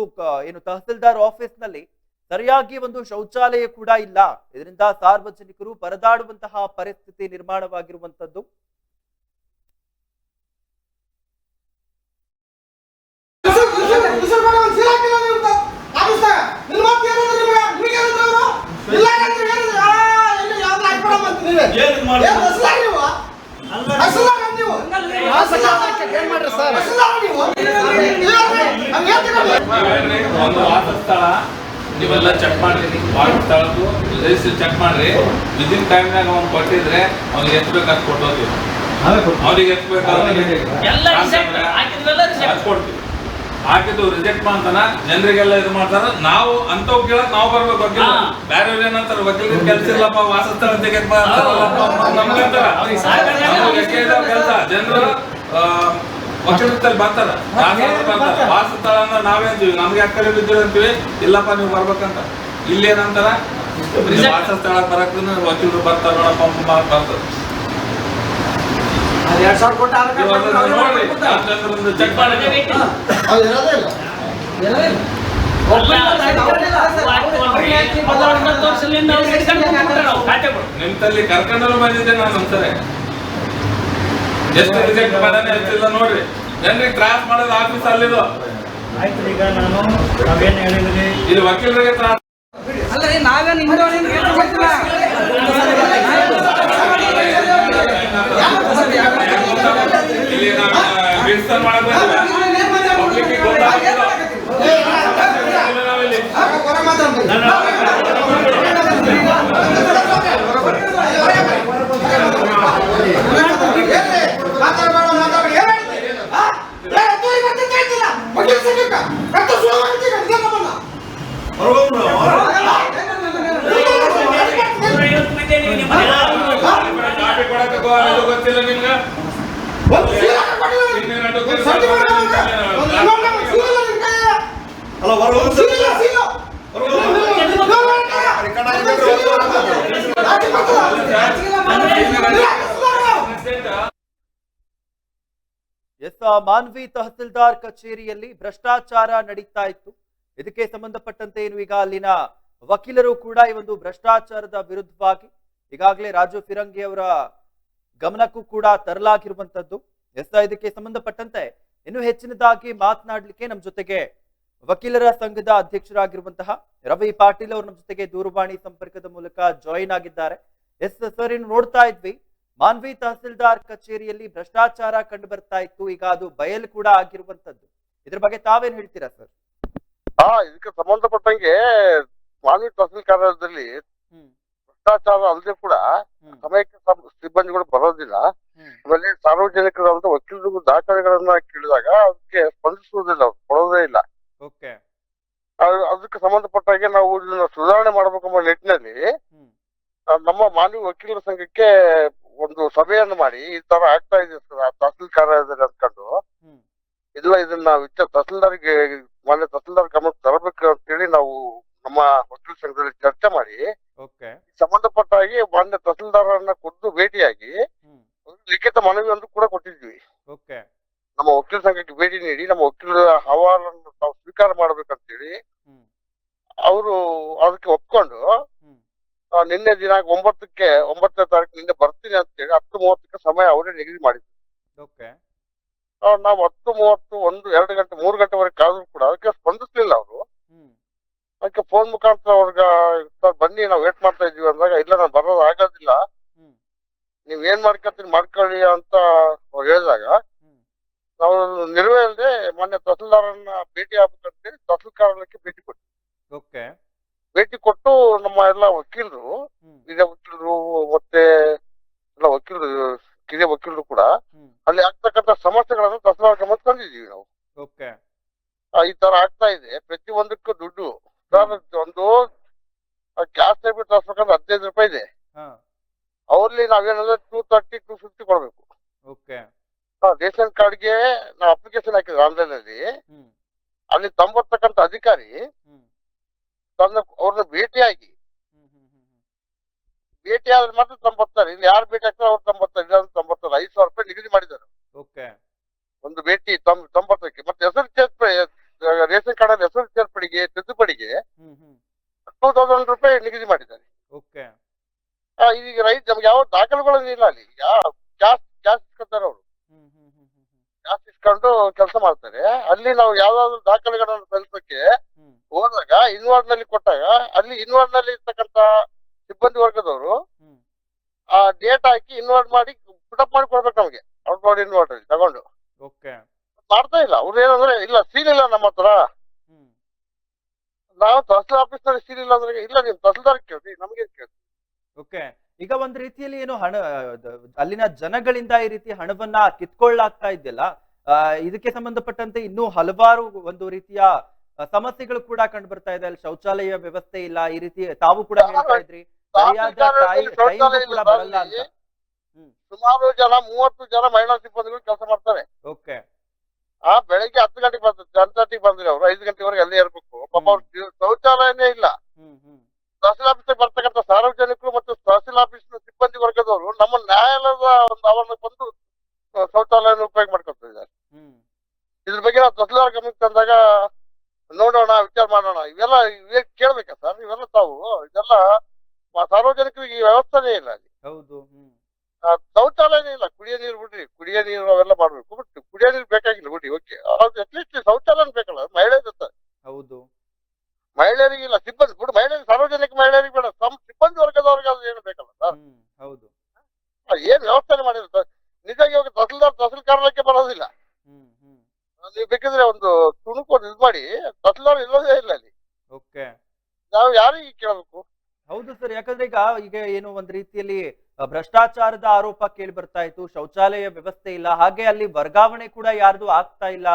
A: ಏನು ತಹಸೀಲ್ದಾರ್ ಆಫೀಸ್ ನಲ್ಲಿ ಸರಿಯಾಗಿ ಒಂದು ಶೌಚಾಲಯ ಕೂಡ ಇಲ್ಲ. ಇದರಿಂದ ಸಾರ್ವಜನಿಕರು ಪರದಾಡುವಂತಹ ಪರಿಸ್ಥಿತಿ ನಿರ್ಮಾಣವಾಗಿರುವಂತದ್ದು.
C: ಒಂದು ವಾಸಸ್ಥಳ ನೀವೆಲ್ಲ ಚೆಕ್ ಮಾಡ್ರಿ, ವಾಸಸ್ಥಳದ್ದು ರಿಜಿಸ್ಟ್ರಿ ಚೆಕ್ ಮಾಡ್ರಿ. ವಿದಿನ್ ಟೈಮ್ನಾಗ ಅವ್ನು ಕೊಟ್ಟಿದ್ರೆ ಅವ್ನಿಗೆ ಎಷ್ಟು ಬೇಕು ಅದು ಕೊಟ್ಟೋತೀವಿ, ಅವ್ರಿಗೆ ಎಷ್ಟು ಬೇಕು ಕೊಡ್ತೀವಿ. ಹಾಕಿದ್ದು ರಿಜೆಕ್ಟ್ ಮಾಡ್ತಾನ, ಜನರಿಗೆಲ್ಲ ಇದು ಮಾಡ್ತಾರ. ನಾವು ಅಂತವ್ ಕೇಳಕ್ ನಾವು ಬರ್ಬೇಕು. ವಕೀಲ ಬೇರೆಯವ್ರು ಏನಂತಾರ, ವಕೀಲರ ಕೆಲಸ ಇಲ್ಲಪ್ಪ ವಾಸಸ್ಥಳ ತೆಗೆದ್ ನಮ್ಗಂತಾರ ಕೆಲಸ. ಜನರು ವಕೀಲರಲ್ಲಿ ಬರ್ತಾರ, ವಾಸಸ್ಥಳ ನಾವೇಂತೀವಿ ನಮ್ಗೆ ಯಾಕೆ ಬಿದ್ದಿರ ಅಂತೀವಿ, ಇಲ್ಲಪ್ಪ ನೀವು ಬರ್ಬೇಕಂತ. ಇಲ್ಲೇನಂತಾರ ವಾಸಸ್ಥಳ ಬರಕ್ ವಕೀಲರು ಬರ್ತಾರ ನೋಡಪ್ಪ ಬರ್ತದ. ನೋಡ್ರಿ ಚೆಕ್ ಮಾಡಿ ನಿಮ್ತಲ್ಲಿ ಕರ್ಕೊಂಡಲು ಬಂದಿದ್ದೆ ನಾನು ಒಂದ್ಸರಿ. ಎಷ್ಟು ರಿಜೆಕ್ಟ್ ಮಾಡಾನೆ ಎಷ್ಟಿಲ್ಲ ನೋಡ್ರಿ. ಜನರಿಗೆ ತ್ರಾಸ್ ಮಾಡೋದು ಆಫೀಸ್ ಅಲ್ಲಿದು. ಇಲ್ಲಿ ವಕೀಲರಿಗೆ ತ್ರಾಸ ಇಲ್ಲಿ ರಿಜಿಸ್ಟರ್ ಮಾಡಕ್ ಪಬ್ಲಿಕ್ ಗೊತ್ತಾಗಿಲ್ಲ.
A: ಎಸ್, ಮಾನ್ವಿ ತಹಸೀಲ್ದಾರ್ ಕಚೇರಿಯಲ್ಲಿ ಭ್ರಷ್ಟಾಚಾರ ನಡೀತಾ ಇತ್ತು. ಇದಕ್ಕೆ ಸಂಬಂಧಪಟ್ಟಂತೆ ಏನು ಈಗ ಅಲ್ಲಿನ ವಕೀಲರು ಕೂಡ ಈ ಒಂದು ಭ್ರಷ್ಟಾಚಾರದ ವಿರುದ್ಧವಾಗಿ ಈಗಾಗಲೇ ರಾಜು ಫಿರಂಗಿ ಅವರ ಗಮನಕ್ಕೂ ಕೂಡ ತರಲಾಗಿರುವಂತದ್ದು. ಎಸ್, ಇದಕ್ಕೆ ಸಂಬಂಧಪಟ್ಟಂತೆ ಇನ್ನು ಹೆಚ್ಚಿನದಾಗಿ ಮಾತನಾಡಲಿಕ್ಕೆ ನಮ್ಮ ಜೊತೆಗೆ ವಕೀಲರ ಸಂಘದ ಅಧ್ಯಕ್ಷರಾಗಿರುವಂತಹ ರವಿ ಪಾಟೀಲ್ ಅವರು ನಮ್ಮ ಜೊತೆಗೆ ದೂರವಾಣಿ ಸಂಪರ್ಕದ ಮೂಲಕ ಜಾಯಿನ್ ಆಗಿದ್ದಾರೆ. ಎಸ್ ಸರ್, ಇನ್ನು ನೋಡ್ತಾ ಇದ್ವಿ ಮಾನ್ವಿ ತಹಸೀಲ್ದಾರ್ ಕಚೇರಿಯಲ್ಲಿ ಭ್ರಷ್ಟಾಚಾರ ಕಂಡು ಬರ್ತಾ ಇತ್ತು. ಈಗ ಅದು ಬಯಲು ಕೂಡ ಆಗಿರುವಂತದ್ದು. ಇದ್ರ ಬಗ್ಗೆ ತಾವೇನ್ ಹೇಳ್ತೀರಾ ಸರ್?
D: ಇದಕ್ಕೆ ಸಂಬಂಧಪಟ್ಟಂಗೆ ಮಾನ್ವಿ ತಹಸೀಲ್ ಕಾರ್ಯಾಲಯದಲ್ಲಿ ಭ್ರಷ್ಟಾಚಾರ ಅಲ್ಲದೆ ಕೂಡ ಸಮಯಕ್ಕೆ ಸಿಬ್ಬಂದಿಗಳು ಬರೋದಿಲ್ಲ. ಆಮೇಲೆ ಸಾರ್ವಜನಿಕರಾದ ವಕೀಲರಿಗೂ ದಾಖಲೆಗಳನ್ನ ಕೇಳಿದಾಗ ಅದಕ್ಕೆ ಸ್ಪಂದಿಸುವುದಿಲ್ಲ, ಅವ್ರು ಕೊಡೋದೇ ಇಲ್ಲ. ಅದಕ್ಕೆ ಸಂಬಂಧಪಟ್ಟಾಗೆ ನಾವು ಇದನ್ನ ಸುಧಾರಣೆ ಮಾಡಬೇಕೆಂಬ ನಿಟ್ಟಿನಲ್ಲಿ ನಮ್ಮ ಮಾನ್ವಿ ವಕೀಲರ ಸಂಘಕ್ಕೆ ಒಂದು ಸಭೆಯನ್ನು ಮಾಡಿ ಈ ತರ ಆಗ್ತಾ ಇದೆ ತಹಸೀಲ್ ಕಾರ್ಯಾಲಯದಲ್ಲಿ ಅಂದ್ಕೊಂಡು ಇಲ್ಲ ಇದನ್ನ ತಹಸೀಲ್ದಾರ್ಗೆ ಮಾನ್ಯ ತಹಸೀಲ್ದಾರ್ ಗಮನಕ್ಕೆ ತರಬೇಕು ಅಂತೇಳಿ ನಾವು ನಮ್ಮ ವಕೀಲ ಸಂಘದಲ್ಲಿ ಚರ್ಚೆ ಮಾಡಿ ಸಂಬಂಧಪಟ್ಟ ಹಾಗೆ ಮಾನ್ಯ ತಹಸೀಲ್ದಾರನ್ನ ಖುದ್ದು ಭೇಟಿಯಾಗಿ ಲಿಖಿತ ಮನವಿಯನ್ನು ಕೂಡ ಕೊಟ್ಟಿದ್ವಿ. ನಮ್ಮ ವಕೀಲ ಸಂಘಕ್ಕೆ ಭೇಟಿ ನೀಡಿ ನಮ್ಮ ವಕೀಲರ ಅಹವಾಲನ್ನು ತಾವು ಸ್ವೀಕಾರ ಮಾಡ್ಬೇಕಂತೇಳಿ ಅವರು ಅದಕ್ಕೆ ಒಪ್ಕೊಂಡು ನಿನ್ನೆ ದಿನಾಂಕ 9ನೇ ತಾರೀಕು ನಿನ್ನೆ ಬರ್ತೀನಿ ಅಂತೇಳಿ 10:30ಕ್ಕೆ ಸಮಯ ಅವರೇ ನಿಗದಿ ಮಾಡಿದ್ರು. ನಾವು 10:30, 1, 2 ಗಂಟೆ 3 ಗಂಟೆವರೆಗೆ ಕಾದ್ರು ಕೂಡ ಅದಕ್ಕೆ ಸ್ಪಂದಿಸ್ಲಿಲ್ಲ ಅವರು. ಅದಕ್ಕೆ ಫೋನ್ ಮುಖಾಂತರ ಅವ್ರಿಗೆ ಬನ್ನಿ ನಾವು ವೇಟ್ ಮಾಡ್ತಾ ಇದೀವಿ ಅಂದಾಗ ಇಲ್ಲ ನಾನು ಬರೋದು ಆಗೋದಿಲ್ಲ, ನೀವ್ ಏನ್ ಮಾಡ್ಕೊಳ್ಳಿ ಅಂತ ಅವ್ರು ಹೇಳಿದಾಗ ನಾವು ನಿರ್ವಹಣೆ ಮಾನ್ಯ ತಹಸೀಲ್ದಾರನ್ನ ಭೇಟಿ ಆಗ್ಬೇಕಂತೇಳಿ ತಹಸೀಲ್ ಕಾರ್ಯಾಲಯಕ್ಕೆ ಭೇಟಿ ಕೊಟ್ವಿ. ಭೇಟಿ ಕೊಟ್ಟು ನಮ್ಮ ಎಲ್ಲ ವಕೀಲರು, ಹಿರಿಯ ವಕೀಲರು ಮತ್ತೆ ಎಲ್ಲ ವಕೀಲರು, ಕಿರಿಯ ವಕೀಲರು ಕೂಡ ಅಲ್ಲಿ ಆಗ್ತಕ್ಕಂಥ ಸಮಸ್ಯೆಗಳನ್ನು ತಹಸೀಲ್ದಾರ್ ಗಮನಕ್ಕೆ ತಂದಿದ್ದೀವಿ ನಾವು. ಈ ತರ ಆಗ್ತಾ ಇದೆ, ಪ್ರತಿಯೊಂದಕ್ಕೂ ದುಡ್ಡು ಒಂದು ಗ್ಯಾಸ್ ಟೈಪ್ ತರಿಸ್ಬೇಕಂದ್ರೆ 15 ರೂಪಾಯಿ ಇದೆ. ಅವ್ರಲ್ಲಿ ನಾವೇನಂದ್ರೆ 230, 250 ಕೊಡ್ಬೇಕು. ರೇಷನ್ ಕಾರ್ಡ್ಗೆ ನಾವು ಅಪ್ಲಿಕೇಶನ್ ಹಾಕಿದ್ವಿ ಆನ್ಲೈನ್ ಅಲ್ಲಿ ತಂಬರ್ತಕ್ಕಂಥ ಅಧಿಕಾರಿ ಅವ್ರನ್ನ ಭೇಟಿಯಾಗಿ ಆದ್ರೆ ಮಾತ್ರ ತಂಬರ್ತಾರೆ. ಇಲ್ಲಿ ಯಾರು ಭೇಟಿ ಆಗ್ತಾರೆ ಅವ್ರು ತಂಬರ್ತಾರೆ, ಇಲ್ಲ 5,000 ರೂಪಾಯಿ ನಿಗದಿ ಮಾಡಿದ್ದಾರೆ ಒಂದು ಭೇಟಿ ತಂಬರ್ತಕ್ಕೆ. ಮತ್ತೆ ಹೆಸರು ಸೇರ್ಪಡೆ, ರೇಷನ್ ಕಾರ್ಡ್ ಅಲ್ಲಿ ಹೆಸರು ಸೇರ್ಪಡೆಗೆ ತಿದ್ದುಪಡಿಗೆ 2,000 ರೂಪಾಯಿ ನಿಗದಿ ಮಾಡಿದ್ದಾರೆ. ಈಗ ರೈತ ನಮ್ಗೆ ಯಾವ ದಾಖಲೆಗಳನ್ನು ಇಲ್ಲ, ಅಲ್ಲಿ ಗ್ಯಾಸ್ ಇಸ್ಕೊತಾರೆ ಅವರು, ಗ್ಯಾಸ್ ಇಸ್ಕೊಂಡು ಕೆಲಸ ಮಾಡ್ತಾರೆ. ಅಲ್ಲಿ ನಾವು ಯಾವ್ದಾದ್ರು ದಾಖಲೆಗಳನ್ನು ಸಲ್ಲಿಸಕ್ಕೆ ಹೋದಾಗ ಇನ್ವಾರ್ಡ್ ನಲ್ಲಿ ಕೊಟ್ಟಾಗ ಅಲ್ಲಿ ಇನ್ವಾರ್ಡ್ ನಲ್ಲಿ ಇರ್ತಕ್ಕಂತ ಸಿಬ್ಬಂದಿ ವರ್ಗದವರು ಆ ಡೇಟ್ ಹಾಕಿ ಇನ್ವಾರ್ಡ್ ಮಾಡಿ ಪುಟಪ್ ಮಾಡಿ ಕೊಡ್ಬೇಕು ನಮ್ಗೆ. ಔಟ್ಬೋರ್ಡ್ ಇನ್ವಾರ್ಡ್ ಅಲ್ಲಿ ತಗೊಂಡು ಮಾಡ್ತಾ ಇಲ್ಲ. ಅವ್ರು ಏನಂದ್ರೆ ಇಲ್ಲ ಸೀಲ್ ಇಲ್ಲ ನಮ್ಮ ಹತ್ರ, ನಾವು ತಹಸೀಲ್ ಆಫೀಸ್ ನಲ್ಲಿ ಸೀಲ್ ಇಲ್ಲ ಅಂದ್ರೆ ಇಲ್ಲ ನಿಮ್ ತಹಸೀಲ್ದಾರ್ ಕೇಳ್ತೀವಿ, ನಮ್ಗೆ ಕೇಳ್ತೀವಿ.
A: ಈಗ ಒಂದ್ ರೀತಿಯಲ್ಲಿ ಏನು ಹಣ ಅಲ್ಲಿನ ಜನಗಳಿಂದ ಈ ರೀತಿ ಹಣವನ್ನ ಕಿತ್ಕೊಳ್ಳಾಗ್ತಾ ಇದೆಯಲ್ಲ, ಇದಕ್ಕೆ ಸಂಬಂಧಪಟ್ಟಂತೆ ಇನ್ನೂ ಹಲವಾರು ಒಂದು ರೀತಿಯ ಸಮಸ್ಯೆಗಳು ಕೂಡ ಕಂಡು ಬರ್ತಾ ಇದೆ. ಅಲ್ಲಿ ಶೌಚಾಲಯ ವ್ಯವಸ್ಥೆ ಇಲ್ಲ, ಈ ರೀತಿ ತಾವು ಕೂಡ ಹೇಳ್ತಾ ಇದ್ರಿ ಸರಿಯಾದ ಟೈಮ್ ಕೂಡ ಬರಲ್ಲ ಅಂತ.
D: ಸುಮಾರು ಜನ 30 ಜನ ಮಹಿಳಾ ಸಿಬ್ಬಂದಿಗಳು ಕೆಲಸ ಮಾಡ್ತಾರೆ. ಬೆಳಗ್ಗೆ 10 ಗಂಟೆಗೆ ಬರ್ತದೆ, 10:30 ಬಂದ್ರೆ ಅವ್ರು 5 ಗಂಟೆವರೆಗೆ ಅಲ್ಲೇ ಇರ್ಬೇಕು. ಪಾಪ ಅವ್ರ ಶೌಚಾಲಯನೇ ಇಲ್ಲ. ತಹಸೀಲ್ ಆಫೀಸ್ ಬರ್ತಕ್ಕಂಥ ಸಾರ್ವಜನಿಕರು ಮತ್ತು ತಹಸೀಲ್ ಆಫೀಸ್ ಸಿಬ್ಬಂದಿ ವರ್ಗದವರು ನಮ್ಮ ನ್ಯಾಯಾಲಯದ ಒಂದು ಅವರನ್ನು ಬಂದು ಶೌಚಾಲಯ ಉಪಯೋಗ ಮಾಡ್ಕೊಳ್ತಾ ಇದ್ದಾರೆ. ಇದ್ರ ಬಗ್ಗೆ ನಾವು ತಹಸೀಲ್ದಾರ್ ಗಮನಕ್ಕೆ ತಂದಾಗ ನೋಡೋಣ, ವಿಚಾರ ಮಾಡೋಣ, ಇವೆಲ್ಲ ಕೇಳ್ಬೇಕಾ ಸರ್? ಇವೆಲ್ಲ ತಾವು ಇದೆಲ್ಲ ಸಾರ್ವಜನಿಕರಿಗೆ ಈ ವ್ಯವಸ್ಥೆನೇ ಇಲ್ಲ ಅಲ್ಲಿ. ಶೌಚಾಲಯನೇ ಇಲ್ಲ, ಕುಡಿಯೋ ನೀರು ಬಿಡ್ರಿ, ಕುಡಿಯೋ ನೀರು ಅವೆಲ್ಲ ಮಾಡ್ಬೇಕು. ಬಟ್ ಕುಡಿಯೋ ನೀರು ಬೇಕಾಗಿಲ್ಲ ಬಿಡಿ, ಓಕೆ, ಅಟ್ಲೀಸ್ಟ್ ಶೌಚಾಲಯ ಬೇಕಲ್ಲ, ಮಹಿಳೆ ಜೊತೆ. ಮಹಿಳೆಯರಿಗೆ ಇಲ್ಲ, ಸಿಬ್ಬಂದಿ ಬಿಡು, ಮಹಿಳೆಯರಿಗೆ, ಸಾರ್ವಜನಿಕ ಮಹಿಳೆಯರಿಗೆ ಬೇಡ, ಸಿಬ್ಬಂದಿ ವರ್ಗದವ್ರಿಗೆ ಅದು ಏನು ಬೇಕಲ್ಲ ಸರ್? ಏನ್ ವ್ಯವಸ್ಥೆ ಮಾಡಿಲ್ಲ ಸರ್. ನಿಜವಾಗಿ ಇವಾಗ ತಹಸೀಲ್ ಕಾರ್ಯಾಲಯಕ್ಕೆ ಬರೋದಿಲ್ಲ. ನೀವು ಬೇಕಿದ್ರೆ ಒಂದು ತುಣುಕು ಇದು ಮಾಡಿ, ತಹಸೀಲ್ದಾರ್ ಇಲ್ಲೋದೇ ಇಲ್ಲ ಅಲ್ಲಿ. ನಾವು ಯಾರಿಗೆ ಕೇಳಬೇಕು?
A: ಹೌದು ಸರ್, ಯಾಕಂದ್ರೆ ಈಗ ಏನು ಒಂದ್ ರೀತಿಯಲ್ಲಿ ಭ್ರಷ್ಟಾಚಾರದ ಆರೋಪ ಕೇಳಿ ಬರ್ತಾ ಇತ್ತು, ಶೌಚಾಲಯ ವ್ಯವಸ್ಥೆ ಇಲ್ಲ, ಹಾಗೆ ಅಲ್ಲಿ ವರ್ಗಾವಣೆ ಕೂಡ ಯಾರ್ದು ಆಗ್ತಾ ಇಲ್ಲ,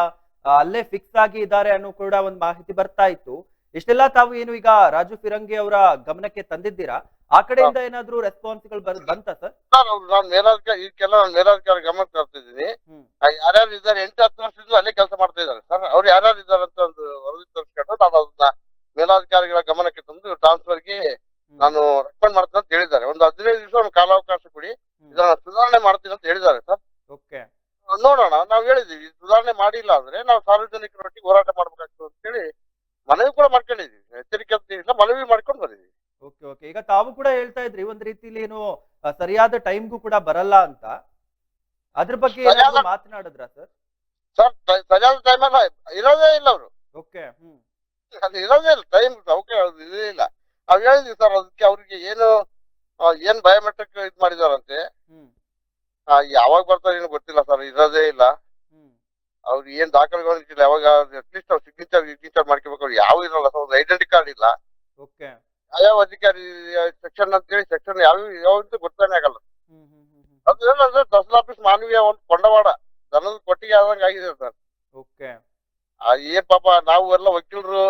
A: ಅಲ್ಲೇ ಫಿಕ್ಸ್ ಆಗಿ ಇದ್ದಾರೆ ಅನ್ನೋ ಕೂಡ ಒಂದ್ ಮಾಹಿತಿ ಬರ್ತಾ ಇತ್ತು. ಇಷ್ಟೆಲ್ಲ ತಾವು ಏನು ಈಗ ರಾಜು ಫಿರಂಗಿ ಅವರ ಗಮನಕ್ಕೆ ತಂದಿದ್ದೀರಾ? ಆ ಕಡೆಯಿಂದ ಏನಾದ್ರು ರೆಸ್ಪಾನ್ಸ್ಗಳು ಬಂತ ಸರ್?
D: ನಾನು ಮೇಲಾಧಿಕಾರಿ ಗಮನಕ್ಕೆ ತರ್ತಿದ್ದೀನಿ. ಯಾರ್ಯಾರು ಇದ್ದಾರೆ 8-10 ವರ್ಷದಿಂದ ಅಲ್ಲೇ ಕೆಲಸ ಮಾಡ್ತಾ ಇದ್ದಾರೆ ಸರ್. ಅವ್ರು ಯಾರ್ಯಾರು ಇದ್ದಾರೆ ಅಂತ ಒಂದು ವರದಿ ತರಿಸ್ಕೊಂಡು ನಾನು ಸುಧಾರಣೆ ಮಾಡಿಲ್ಲ ಅಂದ್ರೆ ನಾವು ಸಾರ್ವಜನಿಕರೊಟ್ಟಿಗೆ ಹೋರಾಟ ಮಾಡ್ಬೇಕಾಗ್ತದೆ ಅಂತೇಳಿ ಮನವಿ ಕೂಡ ಮಾಡ್ಕೊಂಡಿದೀವಿ. ಎಚ್ಚರಿಕೆ ಅಂತ ಇಲ್ಲ, ಮನವಿ ಮಾಡ್ಕೊಂಡು ಬಂದಿದ್ದೀವಿ.
A: Okay okay. ಈಗ ತಾವು ಕೂಡ ಹೇಳ್ತಾ ಇದ್ರಿ ಒಂದ್ ರೀತಿಲಿ ಏನು ಸರಿಯಾದ ಟೈಮ್ಗೂ ಕೂಡ ಬರಲ್ಲ ಅಂತ, ಅದ್ರ ಬಗ್ಗೆ ಏನಾದ್ರು ಮಾತನಾಡಿದ್ರ ಸರ್?
D: ಸರ್ ಸರಿಯಾದ ಟೈಮ್ ಅಲ್ಲ, ಇರೋದೇ ಇಲ್ಲ ಅವರು.
A: ಓಕೆ.
D: ಅದು ಇರೋದೇ ಇಲ್ಲ ಟೈಮ್, ಅವಕ್ಕೆ ಇದೇ ಇಲ್ಲ. ನಾವ್ ಹೇಳಿದ್ವಿ ಸರ್, ಅದಕ್ಕೆ ಅವ್ರಿಗೆ ಏನ್ ಬಯೋಮೆಟ್ರಿಕ್ ಇದ್ ಮಾಡಿದಾರಂತೆ, ಯಾವಾಗ ಬರ್ತಾರೆ ಏನು ಗೊತ್ತಿಲ್ಲ ಸರ್, ಇರೋದೇ ಇಲ್ಲ. ಅವ್ರು ಏನ್ ದಾಖಲೆಗಳು ಇಟ್ಟಿಲ್ಲ, ಯಾವಾಗ ಅಟ್ಲೀಸ್ಟ್ ಅವ್ರು ಸಿಗ್ನೇಚರ್ ಮಾಡ್ಕೋಬೇಕು. ಅವ್ರು ಯಾವ ಇರಲ್ಲ ಸರ್, ಒಂದು ಐಡೆಂಟಿ ಕಾರ್ಡ್ ಇಲ್ಲ.
A: ಓಕೆ.
D: ಯಾವ ಅಧಿಕಾರಿ ಸೆಕ್ಷನ್ ಅಂತೇಳಿ ಸೆಕ್ಷನ್ ಯಾವಂತ ಗೊತ್ತಾನೆ ಆಗಲ್ಲ. ಅದೇನಂದ್ರೆ ತಹಸೀಲ್ ಆಫೀಸ್ ಮಾನವೀಯ ಒಂದು ಕೊಂಡವಾಡ, ದನದ ಕೊಟ್ಟಿಗೆ ಆದಂಗ ಆಗಿದೆ ಸರ್.
A: ಓಕೆ.
D: ಏನ್ ಪಾಪ ನಾವು ಎಲ್ಲ ವಕೀಲರು,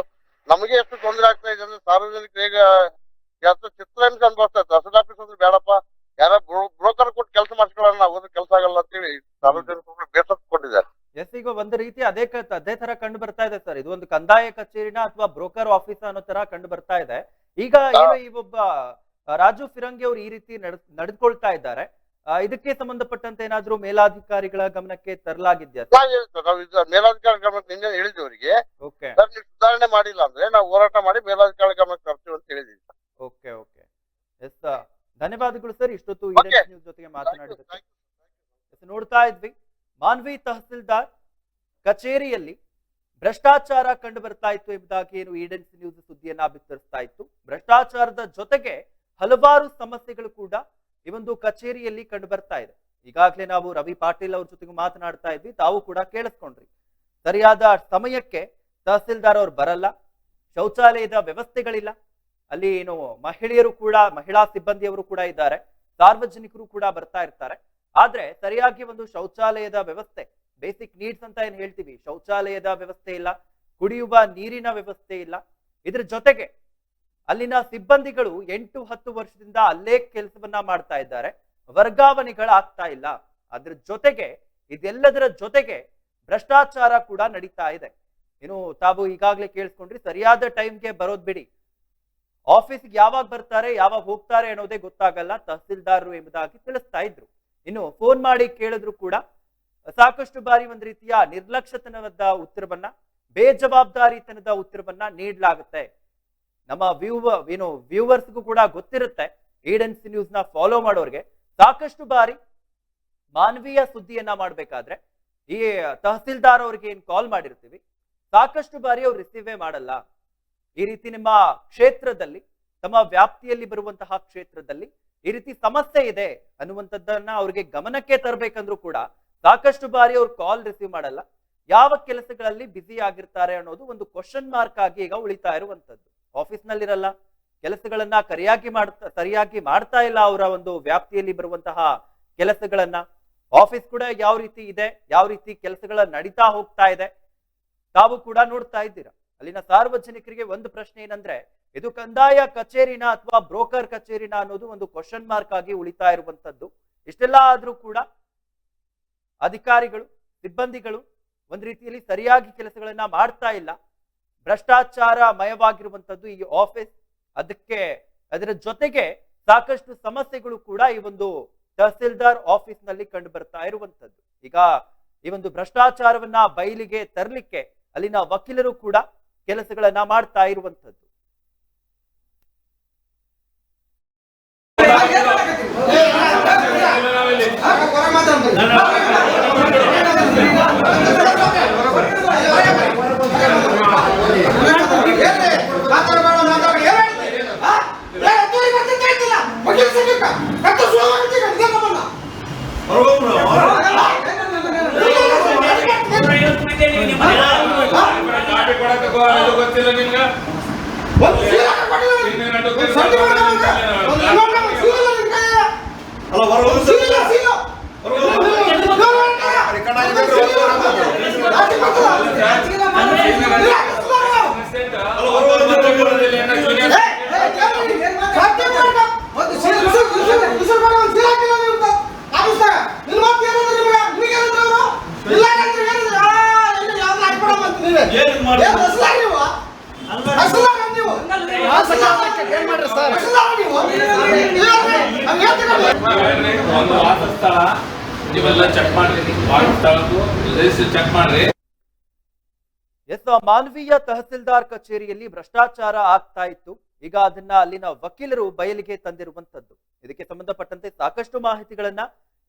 D: ನಮಗೆ ಎಷ್ಟು ತೊಂದರೆ ಆಗ್ತಾ ಇದೆ ಅಂದ್ರೆ ಸಾರ್ವಜನಿಕರು ಈಗ ಎಷ್ಟು ಚಿತ್ರಹಿಂಸೆ ಅನ್ಭವಿಸ್ತಾರೆ. ತಹಸೀಲ್ ಆಫೀಸ್ ಅಂದ್ರೆ ಬೇಡಪ್ಪ, ಯಾರ ಬ್ರೋಕರ್ ಕೊಟ್ಟು ಕೆಲಸ ಮಾಡ್ಕೊಳ್ಳೋಣ, ನಾವು ಕೆಲಸ ಆಗಲ್ಲ ಅಂತೇಳಿ ಸಾರ್ವಜನಿಕರು ಬೇಸತ್ತಿಕೊಂಡಿದ್ದಾರೆ.
A: ಎಸ್, ಈಗ ಒಂದು ರೀತಿ ಅದೇ ತರ ಕಂಡು ಬರ್ತಾ ಇದೆ ಸರ್. ಇದು ಒಂದು ಕಂದಾಯ ಕಚೇರಿನ ಅಥವಾ ಬ್ರೋಕರ್ ಆಫೀಸ್ ಅನ್ನೋ ತರ ಕಂಡು ಬರ್ತಾ ಇದೆ. ಈಗ ಏನು ಈ ಒಬ್ಬ ರಾಜು ಫಿರಂಗಿ ಅವರು ಈ ರೀತಿ ನಡೆದುಕೊಳ್ತಾ ಇದ್ದಾರೆ, ಇದಕ್ಕೆ ಸಂಬಂಧಪಟ್ಟಂತೆ ಏನಾದ್ರೂ ಮೇಲಾಧಿಕಾರಿಗಳ ಗಮನಕ್ಕೆ ತರಲಾಗಿದ್ಯಾ?
D: ನಾವು ಮೇಲಾಧಿಕಾರಿ ಗಮನಕ್ಕೆ ನಿನ್ನೆ ಹೇಳಿದ್ವಿ ಅವರಿಗೆ.
A: ಓಕೆ.
D: ನೀವು ಸುಧಾರಣೆ ಮಾಡಿಲ್ಲ ಅಂದ್ರೆ ನಾವು ಹೋರಾಟ ಮಾಡಿ ಮೇಲಾಧಿಕಾರಿ ಗಮನಕ್ಕೆ ತರ್ತೀವಿ ಅಂತ ಹೇಳಿದ್ವಿ.
A: Okay okay. ಎಸ್, ಧನ್ಯವಾದಗಳು ಸರ್ ಇಷ್ಟೊತ್ತು ಈಡೆನ್ಸ್ ನ್ಯೂಸ್ ಜೊತೆಗೆ ಮಾತನಾಡಿದ್ದಕ್ಕೆ. ನೋಡ್ತಾ ಇದ್ವಿ, ಮಾನ್ವಿ ತಹಸೀಲ್ದಾರ್ ಕಚೇರಿಯಲ್ಲಿ ಭ್ರಷ್ಟಾಚಾರ ಕಂಡು ಬರ್ತಾ ಇತ್ತು ಎಂಬುದಾಗಿ ಏನು ಈಡೆನ್ಸ್ ನ್ಯೂಸ್ ಸುದ್ದಿಯನ್ನ ಬಿತ್ತರಿಸ್ತಾ ಇತ್ತು. ಭ್ರಷ್ಟಾಚಾರದ ಜೊತೆಗೆ ಹಲವಾರು ಸಮಸ್ಯೆಗಳು ಕೂಡ ಈ ಒಂದು ಕಚೇರಿಯಲ್ಲಿ ಕಂಡು ಬರ್ತಾ ಇದೆ. ಈಗಾಗಲೇ ನಾವು ರವಿ ಪಾಟೀಲ್ ಅವ್ರ ಜೊತೆಗೂ ಮಾತನಾಡ್ತಾ ಇದ್ವಿ, ತಾವು ಕೂಡ ಕೇಳಿಸ್ಕೊಂಡ್ರಿ. ಸರಿಯಾದ ಸಮಯಕ್ಕೆ ತಹಸೀಲ್ದಾರ್ ಅವ್ರು ಬರಲ್ಲ, ಶೌಚಾಲಯದ ವ್ಯವಸ್ಥೆಗಳಿಲ್ಲ, ಅಲ್ಲಿ ಏನು ಮಹಿಳೆಯರು ಕೂಡ, ಮಹಿಳಾ ಸಿಬ್ಬಂದಿಯವರು ಕೂಡ ಇದ್ದಾರೆ, ಸಾರ್ವಜನಿಕರು ಕೂಡ ಬರ್ತಾ ಇರ್ತಾರೆ. ಆದ್ರೆ ಸರಿಯಾಗಿ ಒಂದು ಶೌಚಾಲಯದ ವ್ಯವಸ್ಥೆ, ಬೇಸಿಕ್ ನೀಡ್ಸ್ ಅಂತ ಏನ್ ಹೇಳ್ತೀವಿ, ಶೌಚಾಲಯದ ವ್ಯವಸ್ಥೆ ಇಲ್ಲ, ಕುಡಿಯುವ ನೀರಿನ ವ್ಯವಸ್ಥೆ ಇಲ್ಲ. ಇದ್ರ ಜೊತೆಗೆ ಅಲ್ಲಿನ ಸಿಬ್ಬಂದಿಗಳು 8-10 ವರ್ಷದಿಂದ ಅಲ್ಲೇ ಕೆಲಸವನ್ನ ಮಾಡ್ತಾ ಇದ್ದಾರೆ, ವರ್ಗಾವಣೆಗಳಾಗ್ತಾ ಇಲ್ಲ. ಅದ್ರ ಜೊತೆಗೆ ಇದೆಲ್ಲದರ ಜೊತೆಗೆ ಭ್ರಷ್ಟಾಚಾರ ಕೂಡ ನಡೀತಾ ಇದೆ. ಇನ್ನು ತಾವು ಈಗಾಗಲೇ ಕೇಳಿಸ್ಕೊಂಡ್ರಿ, ಸರಿಯಾದ ಟೈಮ್ಗೆ ಬರೋದ್ ಬಿಡಿ, ಆಫೀಸ್ಗೆ ಯಾವಾಗ ಬರ್ತಾರೆ ಯಾವಾಗ ಹೋಗ್ತಾರೆ ಅನ್ನೋದೇ ಗೊತ್ತಾಗಲ್ಲ ತಹಸೀಲ್ದಾರರು ಎಂಬುದಾಗಿ ತಿಳಿಸ್ತಾ ಇದ್ರು. ಇನ್ನು ಫೋನ್ ಮಾಡಿ ಕೇಳಿದ್ರು ಕೂಡ ಸಾಕಷ್ಟು ಬಾರಿ ಒಂದ್ ರೀತಿಯ ನಿರ್ಲಕ್ಷ್ಯತನದ ಉತ್ತರವನ್ನ, ಬೇಜವಾಬ್ದಾರಿತನದ ಉತ್ತರವನ್ನ ನೀಡಲಾಗುತ್ತೆ. ನಮ್ಮ ವ್ಯೂವರ್ಸ್ಗೂ ಕೂಡ ಗೊತ್ತಿರುತ್ತೆ, ಈಡೆನ್ಸ್ ನ್ಯೂಸ್ ನ ಫಾಲೋ ಮಾಡೋರ್ಗೆ, ಸಾಕಷ್ಟು ಬಾರಿ ಮಾನವೀಯ ಸುದ್ದಿಯನ್ನ ಮಾಡ್ಬೇಕಾದ್ರೆ ಈ ತಹಸೀಲ್ದಾರ್ ಅವ್ರಿಗೆ ಏನ್ ಕಾಲ್ ಮಾಡಿರ್ತೀವಿ, ಸಾಕಷ್ಟು ಬಾರಿ ಅವ್ರು ರಿಸೀವೇ ಮಾಡಲ್ಲ. ಈ ರೀತಿ ನಿಮ್ಮ ಕ್ಷೇತ್ರದಲ್ಲಿ, ತಮ್ಮ ವ್ಯಾಪ್ತಿಯಲ್ಲಿ ಬರುವಂತಹ ಕ್ಷೇತ್ರದಲ್ಲಿ ಈ ರೀತಿ ಸಮಸ್ಯೆ ಇದೆ ಅನ್ನುವಂಥದ್ದನ್ನ ಅವ್ರಿಗೆ ಗಮನಕ್ಕೆ ತರಬೇಕಂದ್ರೂ ಕೂಡ ಸಾಕಷ್ಟು ಬಾರಿ ಅವ್ರು ಕಾಲ್ ರಿಸೀವ್ ಮಾಡಲ್ಲ. ಯಾವ ಕೆಲಸಗಳಲ್ಲಿ ಬ್ಯುಸಿ ಆಗಿರ್ತಾರೆ ಅನ್ನೋದು ಒಂದು ಕ್ವಶನ್ ಮಾರ್ಕ್ ಆಗಿ ಈಗ ಉಳಿತಾ ಇರುವಂತದ್ದು. ಆಫೀಸ್ ನಲ್ಲಿರಲ್ಲ, ಕೆಲಸಗಳನ್ನ ಸರಿಯಾಗಿ ಮಾಡ್ತಾ ಇಲ್ಲ, ಅವರ ಒಂದು ವ್ಯಾಪ್ತಿಯಲ್ಲಿ ಬರುವಂತಹ ಕೆಲಸಗಳನ್ನ. ಆಫೀಸ್ ಕೂಡ ಯಾವ ರೀತಿ ಇದೆ, ಯಾವ ರೀತಿ ಕೆಲಸಗಳ ನಡೀತಾ ಹೋಗ್ತಾ ಇದೆ, ತಾವು ಕೂಡ ನೋಡ್ತಾ ಇದ್ದೀರಾ. ಅಲ್ಲಿನ ಸಾರ್ವಜನಿಕರಿಗೆ ಒಂದು ಪ್ರಶ್ನೆ ಏನಂದ್ರೆ, ಇದು ಕಂದಾಯ ಕಚೇರಿನ ಅಥವಾ ಬ್ರೋಕರ್ ಕಚೇರಿನ ಅನ್ನೋದು ಒಂದು ಕ್ವಶನ್ ಮಾರ್ಕ್ ಆಗಿ ಉಳಿತಾ ಇರುವಂತದ್ದು. ಇಷ್ಟೆಲ್ಲ ಆದ್ರೂ ಕೂಡ ಅಧಿಕಾರಿಗಳು, ಸಿಬ್ಬಂದಿಗಳು ಒಂದ್ ರೀತಿಯಲ್ಲಿ ಸರಿಯಾಗಿ ಕೆಲಸಗಳನ್ನ ಮಾಡ್ತಾ ಇಲ್ಲ. ಭ್ರಷ್ಟಾಚಾರ ಮಯವಾಗಿರುವಂತದ್ದು ಈ ಆಫೀಸ್. ಅದರ ಜೊತೆಗೆ ಸಾಕಷ್ಟು ಸಮಸ್ಯೆಗಳು ಕೂಡ ಈ ಒಂದು ತಹಸೀಲ್ದಾರ್ ಆಫೀಸ್ ನಲ್ಲಿ ಕಂಡು ಬರ್ತಾ ಇರುವಂತದ್ದು. ಈಗ ಈ ಒಂದು ಭ್ರಷ್ಟಾಚಾರವನ್ನ ಬಯಲಿಗೆ ತರಲಿಕ್ಕೆ ಅಲ್ಲಿನ ವಕೀಲರು ಕೂಡ ಕೆಲಸಗಳನ್ನ ಮಾಡ್ತಾ ಇರುವಂತದ್ದು.
C: ಗೊತ್ತಿಲ್ಲ ನಿಮ್ಗೆ ಒಂದು ವಾಸಸ್ಥಳ ನೀವೆಲ್ಲ ಚೆಕ್ ಮಾಡ್ರಿ, ವಾರ್ಡ್ ತಗೊಂಡು ರಿಜಿಸ್ಟರ್ ಚೆಕ್ ಮಾಡ್ರಿ.
A: ಎಸ್, ಮಾನ್ವೀಯ ತಹಸೀಲ್ದಾರ್ ಕಚೇರಿಯಲ್ಲಿ ಭ್ರಷ್ಟಾಚಾರ ಆಗ್ತಾ ಇತ್ತು. ಈಗ ಅದನ್ನ ಅಲ್ಲಿನ ವಕೀಲರು ಬಯಲಿಗೆ ತಂದಿರುವಂತದ್ದು. ಇದಕ್ಕೆ ಸಂಬಂಧಪಟ್ಟಂತೆ ಸಾಕಷ್ಟು ಮಾಹಿತಿಗಳನ್ನ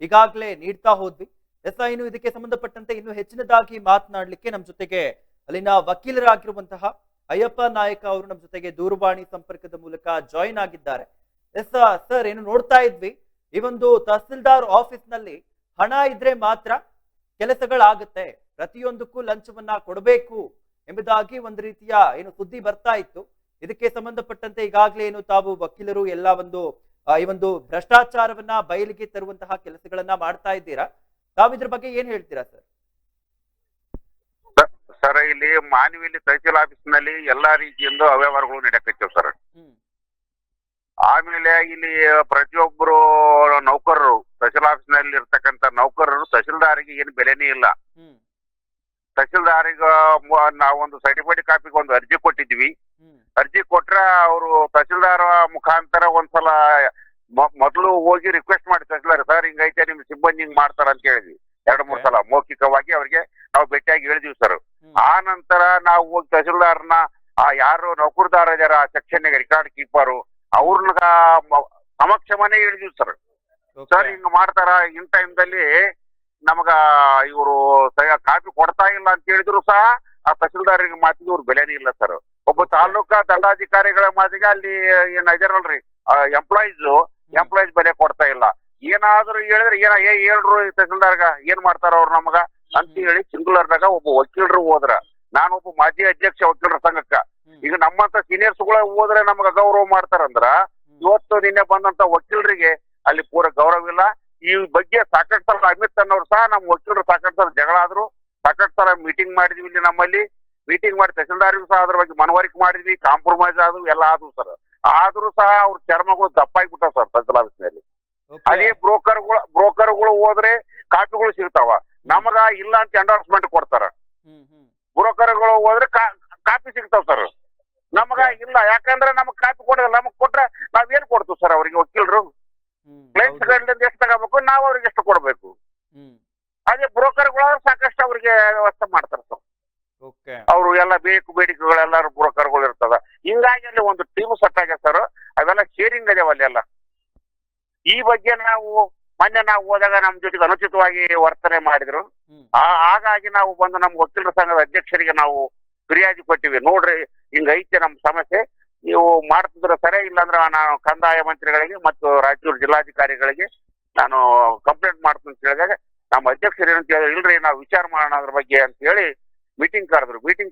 A: ಈಗಾಗಲೇ ನೀಡ್ತಾ ಹೋದ್ವಿ. ಎಸ್, ಇನ್ನು ಇದಕ್ಕೆ ಸಂಬಂಧಪಟ್ಟಂತೆ ಇನ್ನು ಹೆಚ್ಚಿನದಾಗಿ ಮಾತನಾಡ್ಲಿಕ್ಕೆ ನಮ್ಮ ಜೊತೆಗೆ ಅಲ್ಲಿನ ವಕೀಲರಾಗಿರುವಂತಹ ಅಯ್ಯಪ್ಪ ನಾಯಕ ಅವರು ನಮ್ಮ ಜೊತೆಗೆ ದೂರವಾಣಿ ಸಂಪರ್ಕದ ಮೂಲಕ ಜಾಯಿನ್ ಆಗಿದ್ದಾರೆ. ಎಸ್ ಸರ್, ಏನು ನೋಡ್ತಾ ಇದ್ವಿ, ಈ ಒಂದು ತಹಸೀಲ್ದಾರ್ ಆಫೀಸ್ ನಲ್ಲಿ ಹಣ ಇದ್ರೆ ಮಾತ್ರ ಕೆಲಸಗಳಾಗುತ್ತೆ, ಪ್ರತಿಯೊಂದಕ್ಕೂ ಲಂಚವನ್ನ ಕೊಡಬೇಕು ಎಂಬುದಾಗಿ ಒಂದು ರೀತಿಯ ಏನು ಸುದ್ದಿ ಬರ್ತಾ ಇತ್ತು. ಇದಕ್ಕೆ ಸಂಬಂಧಪಟ್ಟಂತೆ ಈಗಾಗಲೇ ಏನು ತಾವು ವಕೀಲರು ಎಲ್ಲ ಈ ಒಂದು ಭ್ರಷ್ಟಾಚಾರವನ್ನ ಬಯಲಿಗೆ ತರುವಂತಹ ಕೆಲಸಗಳನ್ನ ಮಾಡ್ತಾ ಇದ್ದೀರಾ. ತಾವಿದ್ರ ಬಗ್ಗೆ ಏನ್ ಹೇಳ್ತೀರಾ ಸರ್?
E: ಸರ್, ಇಲ್ಲಿ ಮಾನವಿಯಲ್ಲಿ ತಹಸೀಲ್ ಆಫೀಸ್ ನಲ್ಲಿ ಎಲ್ಲಾ ರೀತಿಯಿಂದ ಅವ್ಯವಹಾರಗಳು ನಡೆಯಕತ್ತೇವ್ ಸರ್. ಆಮೇಲೆ ಇಲ್ಲಿ ಪ್ರತಿಯೊಬ್ಬರು ನೌಕರರು ತಹಸೀಲ್ ಆಫೀಸ್ ನಲ್ಲಿ ಇರ್ತಕ್ಕಂಥ ನೌಕರರು ತಹಸೀಲ್ದಾರಿಗೆ ಏನು ಬೆಲೆನೇ ಇಲ್ಲ. ತಹಸೀಲ್ದಾರಿಗೆ ನಾವೊಂದು ಸರ್ಟಿಫೈಡ್ ಕಾಪಿಗೆ ಒಂದು ಅರ್ಜಿ ಕೊಟ್ಟಿದ್ವಿ. ಅರ್ಜಿ ಕೊಟ್ರೆ ಅವರು ತಹಸೀಲ್ದಾರ್ ಮುಖಾಂತರ ಒಂದ್ಸಲ ಮೊದಲು ಹೋಗಿ ರಿಕ್ವೆಸ್ಟ್ ಮಾಡಿ ತಹಸೀಲ್ದಾರ್ ಸರ್ ಹಿಂಗೈತೆ ನಿಮ್ ಸಿಬ್ಬಂದಿ ಹಿಂಗ್ ಮಾಡ್ತಾರ ಅಂತ ಹೇಳಿದ್ವಿ. 2-3 ಸಲ ಮೌಖಿಕವಾಗಿ ಅವ್ರಿಗೆ ನಾವು ಭೇಟಿಯಾಗಿ ಹೇಳಿದ್ವಿ ಸರ್. ಆ ನಂತರ ನಾವು ಹೋಗಿ ತಹಸೀಲ್ದಾರ್ನ ಯಾರು ನೌಕರದಾರ ಇದಾರ ಸೆಕ್ಷನ್ ರೆಕಾರ್ಡ್ ಕೀಪರು ಅವ್ರನ್ನ ಸಮಕ್ಷಮನೆ ಹೇಳಿದ್ವಿ ಸರ್. ಸರ್ ಹಿಂಗ್ ಮಾಡ್ತಾರ, ಇನ್ ಟೈಮ್ದಲ್ಲಿ ನಮಗ ಇವರು ಕಾಪಿ ಕೊಡ್ತಾ ಇಲ್ಲ ಅಂತ ಹೇಳಿದ್ರು ಸಹ ಆ ತಹಸೀಲ್ದಾರಿಗೆ ಮಾತಿಗೆ ಇವ್ರ ಬೆಲೆನೇ ಇಲ್ಲ ಸರ್. ಒಬ್ಬ ತಾಲೂಕಾ ದಂಡಾಧಿಕಾರಿಗಳ ಮಾತಿಗೆ ಅಲ್ಲಿ ಏನ್ ಇದಾರಲ್ರಿ ಎಂಪ್ಲಾಯೀಸ್ ಬೆಲೆ ಕೊಡ್ತಾ ಇಲ್ಲ. ಏನಾದ್ರು ಹೇಳಿದ್ರೆ ಹೇಳ್ರು ತಹಸೀಲ್ದಾರ್ಗ ಏನ್ ಮಾಡ್ತಾರ ಅವ್ರು ನಮಗ ಅಂತ ಹೇಳಿ ಸಿಂಗುಲರ್ದಾಗ ಒಬ್ಬ ವಕೀಲರು ಹೋದ್ರ. ನಾನೊಬ್ಬ ಮಾಜಿ ಅಧ್ಯಕ್ಷ ವಕೀಲರ ಸಂಘಕ್ಕ. ಈಗ ನಮ್ಮಂತ ಸೀನಿಯರ್ಸ್ ಗಳ ಹೋದ್ರೆ ನಮಗ ಗೌರವ ಮಾಡ್ತಾರಂದ್ರ ಇವತ್ತು ನಿನ್ನೆ ಬಂದಂತ ವಕೀಲರಿಗೆ ಅಲ್ಲಿ ಪೂರ ಗೌರವ ಇಲ್ಲ. ಈ ಬಗ್ಗೆ ಸಾಕಷ್ಟು ಸಲ ಅಮಿತ್ ಅನ್ನೋರು ಸಹ ನಮ್ಮ ವಕೀಲರು ಸಾಕಷ್ಟು ಸಲ ಜಗಳ ಆದ್ರು, ಸಾಕಷ್ಟು ಸಲ ಮೀಟಿಂಗ್ ಮಾಡಿದ್ವಿ ಇಲ್ಲಿ ನಮ್ಮಲ್ಲಿ. ಮೀಟಿಂಗ್ ಮಾಡಿ ತಹಸೀಲ್ದಾರ್ಗೂ ಸಹ ಅದ್ರ ಬಗ್ಗೆ ಮನವರಿಕೆ ಮಾಡಿದ್ವಿ, ಕಾಂಪ್ರಮೈಸ್ ಆದ್ವು ಎಲ್ಲ ಆದ್ವು ಸರ್. ಆದ್ರೂ ಸಹ ಅವ್ರ ಚರ್ಮಗಳು ದಪ್ಪಾಗಿಬಿಟ್ಟಾವ ಸರ್ ತಹಸೀಲ್ ಆಫೀಸ್ನಲ್ಲಿ. ಅದೇ ಬ್ರೋಕರ್ಗಳು ಹೋದ್ರೆ ಕಾಪಿಗಳು ಸಿಗ್ತಾವ, ನಮಗ ಇಲ್ಲ ಅಂತ ಎಂಡೋರ್ಸ್ಮೆಂಟ್ ಕೊಡ್ತಾರ. ಬ್ರೋಕರ್ಗಳು ಹೋದ್ರೆ ಕಾಪಿ ಸಿಗ್ತಾವ ಸರ್, ನಮಗ ಇಲ್ಲ. ಯಾಕಂದ್ರೆ ನಮಗ್ ಕಾಪಿ ಕೊಡೋದಿಲ್ಲ. ನಮಗ್ ಕೊಟ್ರೆ ನಾವೇನ್ ಕೊಡ್ತೀವಿ ಸರ್ ಅವ್ರಿಗೆ ವಕೀಲರು? ಕ್ಲೈಂಟ್ಸ್ ಗಳಿಂದ ಎಷ್ಟು ತಗೋಬೇಕು, ನಾವು ಅವ್ರಿಗೆ ಎಷ್ಟು ಕೊಡ್ಬೇಕು. ಅದೇ ಬ್ರೋಕರ್ಗಳು ಸಾಕಷ್ಟು ಅವ್ರಿಗೆ ವ್ಯವಸ್ಥೆ ಮಾಡ್ತಾರ ಸರ್. ಅವರು ಎಲ್ಲ ಬೇಡಿಕೆಗಳೆಲ್ಲಾರು ಬ್ರೋಕರ್ಗಳು ಇರ್ತದ. ಹಿಂಗಾಗಿ ಅಲ್ಲಿ ಒಂದು ಟೀಮ್ ಸೆಟ್ ಆಗ್ಯದ ಸರ್. ಅವೆಲ್ಲ ಶೇರಿಂಗ್ ಅದಾವ ಅಲ್ಲಿ ಎಲ್ಲ. ಈ ಬಗ್ಗೆ ಮೊನ್ನೆ ನಾವು ಹೋದಾಗ ನಮ್ ಜೊತೆಗೆ ಅನುಚಿತವಾಗಿ ವರ್ತನೆ ಮಾಡಿದ್ರು. ಹಾಗಾಗಿ ನಾವು ಬಂದು ನಮ್ಮ ವಕೀಲರ ಸಂಘದ ಅಧ್ಯಕ್ಷರಿಗೆ ನಾವು ಫಿರ್ಯಾದಿ ಕೊಟ್ಟಿವಿ. ನೋಡ್ರಿ ಹಿಂಗೈತೆ ನಮ್ ಸಮಸ್ಯೆ, ನೀವು ಮಾಡ್ತಿದ್ರೆ ಸರಿ, ಇಲ್ಲಾಂದ್ರೆ ನಾನು ಕಂದಾಯ ಮಂತ್ರಿಗಳಿಗೆ ಮತ್ತು ರಾಯಚೂರು ಜಿಲ್ಲಾಧಿಕಾರಿಗಳಿಗೆ ನಾನು ಕಂಪ್ಲೇಂಟ್ ಮಾಡ್ತೀನಿ ಅಂತ ಹೇಳಿದಾಗ ನಮ್ಮ ಅಧ್ಯಕ್ಷರು ಏನಂತ ಹೇಳಿದ್ರೆ ಇಲ್ರಿ ನಾವು ವಿಚಾರ ಮಾಡೋಣ ಅದ್ರ ಬಗ್ಗೆ ಅಂತ ಹೇಳಿ ಮೀಟಿಂಗ್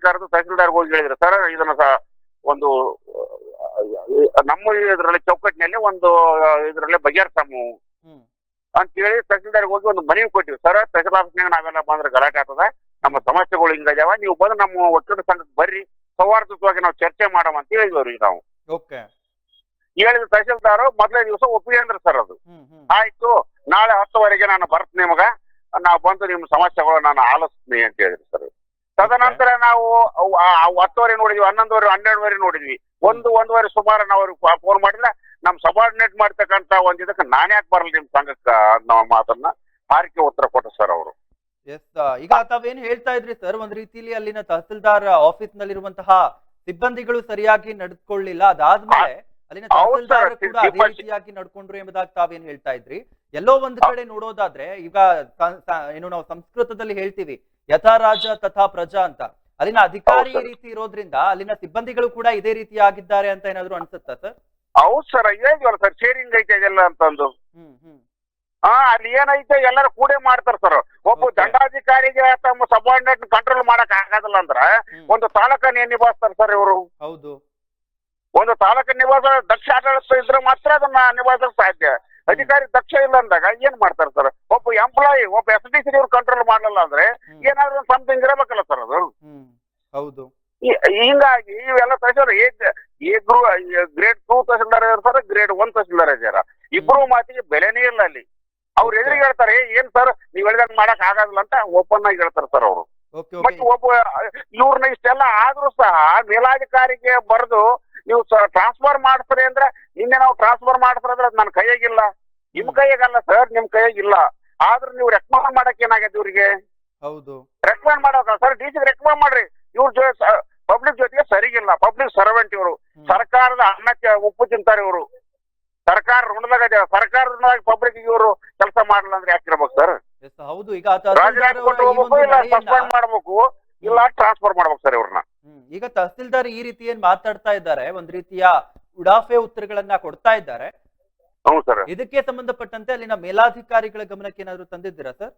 E: ಕರೆದು ತಹಸೀಲ್ದಾರ್ ಹೋಗಿ ಹೇಳಿದ್ರು ಸರ್ ಇದನ್ನ ಒಂದು ನಮ್ಮ ಇದರಲ್ಲಿ ಚೌಕಟ್ಟಿನಲ್ಲಿ ಒಂದು ಇದರಲ್ಲಿ ಬಗೆಹರಿಸಮು ಅಂತ ಹೇಳಿ ತಹಸೀಲ್ದಾರ್ಗೆ ಹೋಗಿ ಒಂದು ಮನವಿ ಕೊಟ್ಟಿವಿ. ಸರ್ ತಹಸೀಲ್ ಆಫೀಸ್ನಾಗ ನಾವೆಲ್ಲ ಬಂದ್ರೆ ಗಲಾಟೆ ಆಗ್ತದ, ನಮ್ಮ ಸಮಸ್ಯೆಗಳು ಹಿಂಗಾಗ್ಯಾವ, ನೀವು ಬಂದು ನಮ್ಮ ವಕೀಲರ ಸಂಘಕ್ಕೆ ಬರ್ರಿ, ಸೌಹಾರ್ದಯುತವಾಗಿ ನಾವು ಚರ್ಚೆ ಮಾಡೋಣ ಅಂತ ಹೇಳಿದ್ವಿ ಅವ್ರಿಗೆ. ನಾವು ಹೇಳಿದ ತಹಸೀಲ್ದಾರ್ ಮೊದಲೇ ದಿವಸ ಒಪ್ಪಿಗೆ ಅಂದ್ರೆ ಸರ್ ಅದು ಆಯ್ತು, ನಾಳೆ 10 ನಾನು ಬರ್ತೀನಿ, ನಿಮಗ ನಾವು ಬಂದು ನಿಮ್ಮ ಸಮಸ್ಯೆಗಳು ನಾನು ಆಲಿಸ್ತೀನಿ ಅಂತ ಹೇಳಿದ್ರಿ ಸರ್. ತದನಂತರ ನಾವು 10 ನೋಡಿದ್ವಿ, 11 12 ನೋಡಿದ್ವಿ. 1-1:30 ಸುಮಾರು ನಾವು ಅವ್ರಿಗೆ ಫೋನ್ ಮಾಡಿದ್ರೆ ನಮ್ ಸಬಾರ್ಡಿನೇಟ್ ಮಾಡ್ತಕ್ಕಂತ ಒಂದ್ ಇದಕ್ಕೆ ನಾನ್ ಯಾಕೆ ಬರಲ್ಲ ನಿಮ್ ಸಂಘಕ್ಕ ನಾವು ಮಾತನ್ನ ಹಾರಿಕೆ ಉತ್ತರ ಕೊಟ್ಟ ಸರ್ ಅವರು.
A: ಎಸ್, ಈಗ ತಾವೇನ್ ಹೇಳ್ತಾ ಇದ್ರಿ ಸರ್, ಒಂದ್ ರೀತಿಯಲ್ಲಿ ಅಲ್ಲಿನ ತಹಸೀಲ್ದಾರ್ ಆಫೀಸ್ ನಲ್ಲಿರುವಂತಹ ಸಿಬ್ಬಂದಿಗಳು ಸರಿಯಾಗಿ ನಡೆದುಕೊಳ್ಳಿಲ್ಲ, ಅದಾದ್ಮೇಲೆ ಅಲ್ಲಿನ ತಹಸೀಲ್ದಾರ್ ಕೂಡ ಅದೇ ರೀತಿಯಾಗಿ ನಡ್ಕೊಂಡ್ರು ಎಂಬುದಾಗಿ ತಾವೇನ್ ಹೇಳ್ತಾ ಇದ್ರಿ. ಎಲ್ಲೋ ಒಂದ್ ಕಡೆ ನೋಡೋದಾದ್ರೆ ಈಗ ಏನು ನಾವು ಸಂಸ್ಕೃತದಲ್ಲಿ ಹೇಳ್ತೀವಿ ಯಥಾ ರಾಜ ತಥಾ ಪ್ರಜಾ ಅಂತ. ಅಲ್ಲಿನ ಅಧಿಕಾರಿ ಈ ರೀತಿ ಇರೋದ್ರಿಂದ ಅಲ್ಲಿನ ಸಿಬ್ಬಂದಿಗಳು ಕೂಡ ಇದೇ ರೀತಿ ಆಗಿದ್ದಾರೆ ಅಂತ ಏನಾದ್ರು ಅನ್ಸುತ್ತಾ ಸರ್?
E: ಹೌದು ಸರ್, ಹೇಳಿದ್ವಲ್ಲ ಸರ್ ಶೇರಿಂಗ್ ಐತೆ ಇದೆಲ್ಲ ಅಂತಂದು. ಅಲ್ಲಿ ಏನೈತೆ ಎಲ್ಲರೂ ಕೂಡೇ ಮಾಡ್ತಾರ ಸರ್. ಒಬ್ಬ ದಂಡಾಧಿಕಾರಿಗೆ ತಮ್ಮ ಸಬಾರ್ಡಿನೇಟ್ ಕಂಟ್ರೋಲ್ ಮಾಡಕ್ ಆಗೋದಿಲ್ಲ ಅಂದ್ರ ಒಂದು ತಾಲೂಕನ್ನ ಏನ್ ನಿಭಾಯಿಸ್ತಾರ ಸರ್ ಇವರು?
A: ಹೌದು,
E: ಒಂದು ತಾಲೂಕನ್ನ ನಿಭಾಯಿಸ ದಕ್ಷ ಆಡಳಿತ ಇದ್ರೆ ಮಾತ್ರ ಅದನ್ನ ನಿಭಾಯಿಸಕ್ ಸಾಧ್ಯ. ಅಧಿಕಾರಿ ದಕ್ಷ ಇಲ್ಲ ಅಂದಾಗ ಏನ್ ಮಾಡ್ತಾರ ಸರ್? ಒಬ್ಬ ಎಂಪ್ಲಾಯಿ, ಒಬ್ಬ SDC ಇವ್ರು ಕಂಟ್ರೋಲ್ ಮಾಡಲ್ಲ ಅಂದ್ರೆ ಏನಾದ್ರು ಸಮಥಿಂಗ್ ಇರಬೇಕಲ್ಲ ಸರ್ ಅದು.
A: ಹೌದು,
E: ಹಿಂಗಾಗಿ ಇವೆಲ್ಲ ತಹಸೀಲ್ದಾರ್ ಗ್ರೇಡ್ 2 ತಹಸೀಲ್ದಾರ್ ಇರ್ತಾರೆ, ಗ್ರೇಡ್ 1 ತಹಸೀಲ್ದಾರ್ ಇದ್ದಾರ. ಇಬ್ರು ಮಾತಿಗೆ ಬೆಲೆನೇ ಇಲ್ಲ ಅಲ್ಲಿ. ಅವ್ರು ಎದುರಿಗೆ ಹೇಳ್ತಾರೆ ಏನ್ ಸರ್ ನೀವ್ ಹೇಳಿದಂಗ್ ಮಾಡಕ್ ಆಗೋದಿಲ್ಲ ಅಂತ ಓಪನ್ ಆಗಿ ಹೇಳ್ತಾರೆ ಸರ್ ಅವರು. ಮತ್ತೆ ಒಬ್ಬ ಇವ್ರನ್ನ ಇಷ್ಟೆಲ್ಲ ಆದ್ರೂ ಸಹ ಮೇಲಾಧಿಕಾರಿಗೆ ಬರೆದು ನೀವು ಟ್ರಾನ್ಸ್ಫರ್ ಮಾಡ್ತಾರೆ ಅಂದ್ರೆ ನಿನ್ನೆ ನಾವು ಟ್ರಾನ್ಸ್ಫರ್ ಮಾಡ್ತಾರೆ ಅಂದ್ರೆ ಅದು ನನ್ನ ಕೈಯಾಗಿಲ್ಲ, ನಿಮ್ ಕೈಯಾಗಲ್ಲ ಸರ್, ನಿಮ್ ಕೈಯಾಗಿಲ್ಲ. ಆದ್ರೆ ನೀವು ರೆಕಮೆಂಡ್ ಮಾಡಕ್ ಏನಾಗೈತೆ ಇವ್ರಿಗೆ?
A: ಹೌದು.
E: ರೆಕಮೆಂಡ್ ಮಾಡೋಕ ಸರ್, ಡಿ ಸಿ ರೆಕಮೆಂಡ್ ಮಾಡ್ರಿ. ಇವ್ರ ಪಬ್ಲಿಕ್ ಜೊತೆಗೆ ಸರಿಗಿಲ್ಲ. ಪಬ್ಲಿಕ್ ಸರ್ವೆಂಟ್ ಇವರು. ಸರ್ಕಾರದ ಅನ್ನಕ್ಕೆ ಉಪ್ಪು ತಿಂತಾರೆ ಇವರು. ಸರ್ಕಾರ ಋಣದಾಗ ಸರ್ಕಾರ ಋಣದಾಗ ಪಬ್ಲಿಕ್ ಇವರು ಕೆಲಸ ಮಾಡಲ್ಲ ಅಂದ್ರೆ ಯಾಕಿರ್ಬೇಕು ಸರ್?
A: ಹೌದು. ಈಗ
E: ರಾಜೀನಾಮೆ ಕೊಟ್ಟು ಹೋಗ್ಬೇಕು, ಇಲ್ಲ ಸಸ್ಪೆಂಡ್ ಮಾಡ್ಬೇಕು, ಇಲ್ಲ ಟ್ರಾನ್ಸ್ಫರ್ ಮಾಡ್ಬೇಕು ಸರ್ ಇವ್ರನ್ನ.
A: ಈಗ ತಹಸೀಲ್ದಾರ್ ಈ ರೀತಿ ಏನ್ ಮಾತಾಡ್ತಾ ಇದ್ದಾರೆ, ಒಂದ್ ರೀತಿಯ ಉಡಾಫೆ ಉತ್ತರಗಳನ್ನ ಕೊಡ್ತಾ ಇದ್ದಾರೆ.
E: ಹೌದು ಸರ್.
A: ಇದಕ್ಕೆ ಸಂಬಂಧಪಟ್ಟಂತೆ ಅಲ್ಲಿನ ಮೇಲಾಧಿಕಾರಿಗಳ ಗಮನಕ್ಕೆ ಏನಾದ್ರು ತಂದಿದ್ದೀರಾ ಸರ್?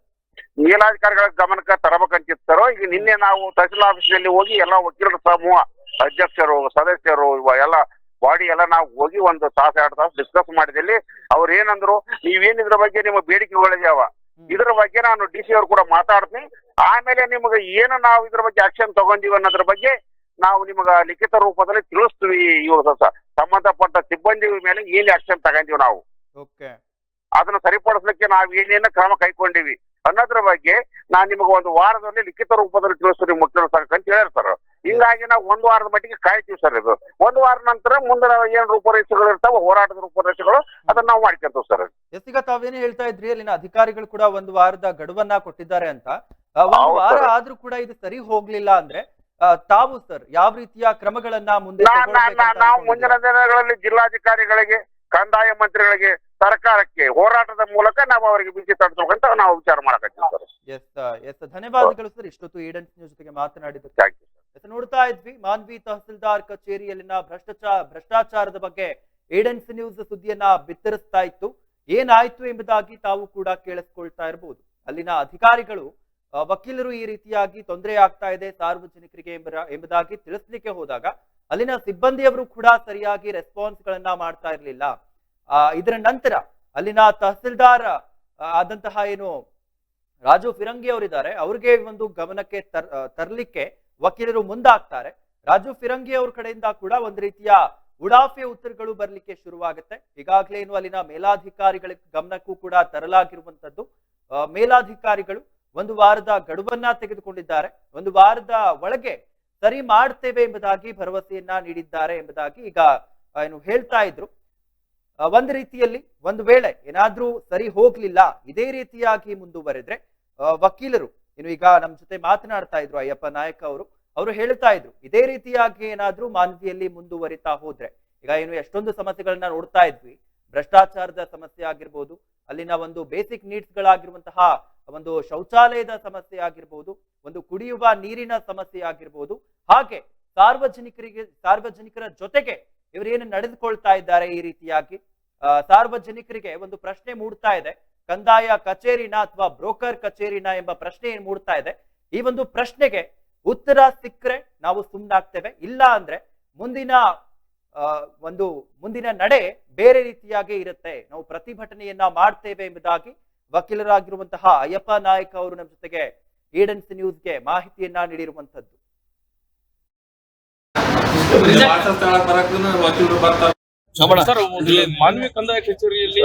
E: ಮೇಲಾಧಿಕಾರಿಗಳ ಗಮನಕ್ಕೆ ತರಬೇಕಂತಿತ್ತು ಸರ್. ಈಗ ನಿನ್ನೆ ನಾವು ತಹಸೀಲ್ ಆಫೀಸ್ನಲ್ಲಿ ಹೋಗಿ ಎಲ್ಲ ವಕೀಲರ ಸಮೂಹ ಅಧ್ಯಕ್ಷರು, ಸದಸ್ಯರು, ಎಲ್ಲ ಬಾಡಿ ಎಲ್ಲ ನಾವು ಹೋಗಿ ಒಂದು ತಾಸು 2 ತಾಸು ಡಿಸ್ಕಸ್ ಮಾಡಿದಲ್ಲಿ ಅವ್ರು ಏನಂದ್ರು, ನೀವೇನ್ ಇದ್ರ ಬಗ್ಗೆ ನಿಮ್ಮ ಬೇಡಿಕೆಗಳಿದಾವ, ಇದ್ರ ಬಗ್ಗೆ ನಾನು ಡಿ ಸಿ ಅವ್ರು ಕೂಡ ಮಾತಾಡ್ತೀನಿ. ಆಮೇಲೆ ನಿಮ್ಗೆ ಏನು ನಾವು ಇದ್ರ ಬಗ್ಗೆ ಆಕ್ಷನ್ ತಗೊಂಡಿವಿ ಅನ್ನೋದ್ರ ಬಗ್ಗೆ ನಾವು ನಿಮ್ಗ ಲಿಖಿತ ರೂಪದಲ್ಲಿ ತಿಳಿಸ್ತೀವಿ. ಇವ್ರು ಸಂಬಂಧಪಟ್ಟ ಸಿಬ್ಬಂದಿ ಮೇಲೆ ಏನ್ ಆಕ್ಷನ್ ತಗೊಂಡಿವಿ ನಾವು, ಅದನ್ನ ಸರಿಪಡಿಸ್ಲಿಕ್ಕೆ ನಾವ್ ಏನೇನ ಕ್ರಮ ಕೈಕೊಂಡಿವಿ ಅನ್ನೋದ್ರ ಬಗ್ಗೆ ನಾನ್ ನಿಮ್ಗೆ 1 ವಾರದಲ್ಲಿ ಲಿಖಿತ ರೂಪದಲ್ಲಿ ತಿಳಿಸ್ತೀವಿ ಮುಖ್ಯರ ಸಂಘ ಅಂತ ಹೇಳಿ ಸರ್. ಹಿಂಗಾಗಿ ನಾವು 1 ವಾರದ ಮಟ್ಟಿಗೆ ಕಾಯ್ತೀವಿ ಸರ್. ಇದು 1 ವಾರ ನಂತರ ಮುಂದಿನ ಏನ್ ರೂಪರೇಷೆಗಳು ಇರ್ತಾವ, ಹೋರಾಟದ ರೂಪರೇಷೆಗಳು, ಅದನ್ನ ನಾವು ಮಾಡ್ಕೊಂತೀವಿ ಸರ್.
A: ಈಗ ತಾವೇನು ಹೇಳ್ತಾ ಇದ್ರಿ, ಅಲ್ಲಿನ ಅಧಿಕಾರಿಗಳು ಕೂಡ 1 ವಾರದ ಗಡುವನ್ನ ಕೊಟ್ಟಿದ್ದಾರೆ ಅಂತ. 1 ವಾರ ಆದ್ರೂ ಕೂಡ ಇದು ಸರಿ ಹೋಗ್ಲಿಲ್ಲ ಅಂದ್ರೆ ತಾವು ಸರ್ ಯಾವ ರೀತಿಯ ಕ್ರಮಗಳನ್ನ ಮುಂದೆ
E: ನಾವು ಮುಂದಿನ ದಿನಗಳಲ್ಲಿ ಜಿಲ್ಲಾಧಿಕಾರಿಗಳಿಗೆ, ಕಂದಾಯ ಮಂತ್ರಿಗಳಿಗೆ, ಸರ್ಕಾರಕ್ಕೆ ಹೋರಾಟದ ಮೂಲಕ ನಾವು ಅವರಿಗೆ ಬಿಸಿ ತಡಿಸಬೇಕಂತ ನಾವು ವಿಚಾರ ಮಾಡಕತ್ತೀವಿ ಸರ್.
A: ಎಸ್ ಧನ್ಯವಾದಗಳು ಸರ್. ಇಷ್ಟೊತ್ತು ಈಡನ್ಸ್ ನ್ಯೂಸ್ ಜೊತೆಗೆ ಮಾತನಾಡಿದ್ದಕ್ಕೆ. ನೋಡ್ತಾ ಇದ್ವಿ ಮಾನ್ವಿ ತಹಸೀಲ್ದಾರ್ ಕಚೇರಿಯಲ್ಲಿನ ಭ್ರಷ್ಟಾಚಾರದ ಬಗ್ಗೆ ಈಡನ್ಸ್ ನ್ಯೂಸ್ ಸುದ್ದಿಯನ್ನ ಬಿತ್ತರಿಸ್ತಾ ಇತ್ತು. ಏನಾಯ್ತು ಎಂಬುದಾಗಿ ತಾವು ಕೂಡ ಕೇಳಿಸ್ಕೊಳ್ತಾ ಇರಬಹುದು. ಅಲ್ಲಿನ ಅಧಿಕಾರಿಗಳು ವಕೀಲರು ಈ ರೀತಿಯಾಗಿ ತೊಂದರೆ ಆಗ್ತಾ ಇದೆ ಸಾರ್ವಜನಿಕರಿಗೆ ಎಂಬುದಾಗಿ ತಿಳಿಸ್ಲಿಕ್ಕೆ ಹೋದಾಗ ಅಲ್ಲಿನ ಸಿಬ್ಬಂದಿಯವರು ಕೂಡ ಸರಿಯಾಗಿ ರೆಸ್ಪಾನ್ಸ್ ಗಳನ್ನ ಮಾಡ್ತಾ ಇರ್ಲಿಲ್ಲ. ಇದರ ನಂತರ ಅಲ್ಲಿನ ತಹಸೀಲ್ದಾರ್ ಆದಂತಹ ಏನು ರಾಜು ಫಿರಂಗಿ ಅವರಿದ್ದಾರೆ, ಅವ್ರಿಗೆ ಒಂದು ಗಮನಕ್ಕೆ ತರಲಿಕ್ಕೆ ವಕೀಲರು ಮುಂದಾಗ್ತಾರೆ. ರಾಜು ಫಿರಂಗಿ ಅವ್ರ ಕಡೆಯಿಂದ ಕೂಡ ಒಂದು ರೀತಿಯ ಉಡಾಫೆ ಉತ್ತರಗಳು ಬರ್ಲಿಕ್ಕೆ ಶುರುವಾಗುತ್ತೆ. ಈಗಾಗಲೇ ಏನು ಅಲ್ಲಿನ ಮೇಲಾಧಿಕಾರಿಗಳ ಗಮನಕ್ಕೂ ಕೂಡ ತರಲಾಗಿರುವಂತದ್ದು. ಮೇಲಾಧಿಕಾರಿಗಳು 1 ವಾರದ ಗಡುವನ್ನ ತೆಗೆದುಕೊಂಡಿದ್ದಾರೆ. 1 ವಾರದ ಒಳಗೆ ಸರಿ ಮಾಡ್ತೇವೆ ಎಂಬುದಾಗಿ ಭರವಸೆಯನ್ನ ನೀಡಿದ್ದಾರೆ ಎಂಬುದಾಗಿ ಈಗ ಏನು ಹೇಳ್ತಾ ಇದ್ರು. ಒಂದು ರೀತಿಯಲ್ಲಿ ಒಂದು ವೇಳೆ ಏನಾದ್ರೂ ಸರಿ ಹೋಗ್ಲಿಲ್ಲ, ಇದೇ ರೀತಿಯಾಗಿ ಮುಂದುವರೆದ್ರೆ ವಕೀಲರು ಏನು ಈಗ ನಮ್ ಜೊತೆ ಮಾತನಾಡ್ತಾ ಇದ್ರು ಅಯ್ಯಪ್ಪ ನಾಯಕ್ ಅವರು ಹೇಳ್ತಾ ಇದ್ರು, ಇದೇ ರೀತಿಯಾಗಿ ಏನಾದ್ರೂ ಮಾನ್ವಿಯಲ್ಲಿ ಮುಂದುವರಿತಾ ಹೋದ್ರೆ, ಈಗ ಏನು ಎಷ್ಟೊಂದು ಸಮಸ್ಯೆಗಳನ್ನ ನೋಡ್ತಾ ಇದ್ವಿ, ಭ್ರಷ್ಟಾಚಾರದ ಸಮಸ್ಯೆ ಆಗಿರ್ಬೋದು, ಅಲ್ಲಿನ ಒಂದು ಬೇಸಿಕ್ ನೀಡ್ಸ್ ಗಳಾಗಿರುವಂತಹ ಒಂದು ಶೌಚಾಲಯದ ಸಮಸ್ಯೆ ಆಗಿರ್ಬೋದು, ಒಂದು ಕುಡಿಯುವ ನೀರಿನ ಸಮಸ್ಯೆ ಆಗಿರ್ಬೋದು, ಹಾಗೆ ಸಾರ್ವಜನಿಕರ ಜೊತೆಗೆ ಇವರೇನು ನಡೆದುಕೊಳ್ತಾ ಇದ್ದಾರೆ ಈ ರೀತಿಯಾಗಿ ಸಾರ್ವಜನಿಕರಿಗೆ ಒಂದು ಪ್ರಶ್ನೆ ಮೂಡ್ತಾ ಇದೆ. ಕಂದಾಯ ಕಚೇರಿನ ಅಥವಾ ಬ್ರೋಕರ್ ಕಚೇರಿನ ಎಂಬ ಪ್ರಶ್ನೆ ಏನ್ ಮೂಡ್ತಾ ಇದೆ. ಈ ಒಂದು ಪ್ರಶ್ನೆಗೆ ಉತ್ತರ ಸಿಕ್ಕರೆ ನಾವು ಸುಮ್ಮನಾಗ್ತೇವೆ, ಇಲ್ಲ ಅಂದ್ರೆ ಮುಂದಿನ ನಡೆ ಬೇರೆ ರೀತಿಯಾಗಿ ಇರುತ್ತೆ, ನಾವು ಪ್ರತಿಭಟನೆಯನ್ನ ಮಾಡ್ತೇವೆ ಎಂಬುದಾಗಿ ವಕೀಲರಾಗಿರುವಂತಹ ಅಯ್ಯಪ್ಪ ನಾಯಕ್ ಅವರು ನಮ್ಮ ಜೊತೆಗೆ ಈಡನ್ಸ್ ನ್ಯೂಸ್ಗೆ ಮಾಹಿತಿಯನ್ನ ನೀಡಿರುವಂತದ್ದು.
B: ಮಾನ್ವಿ ಕಂದಾಯ ಕಚೇರಿಯಲ್ಲಿ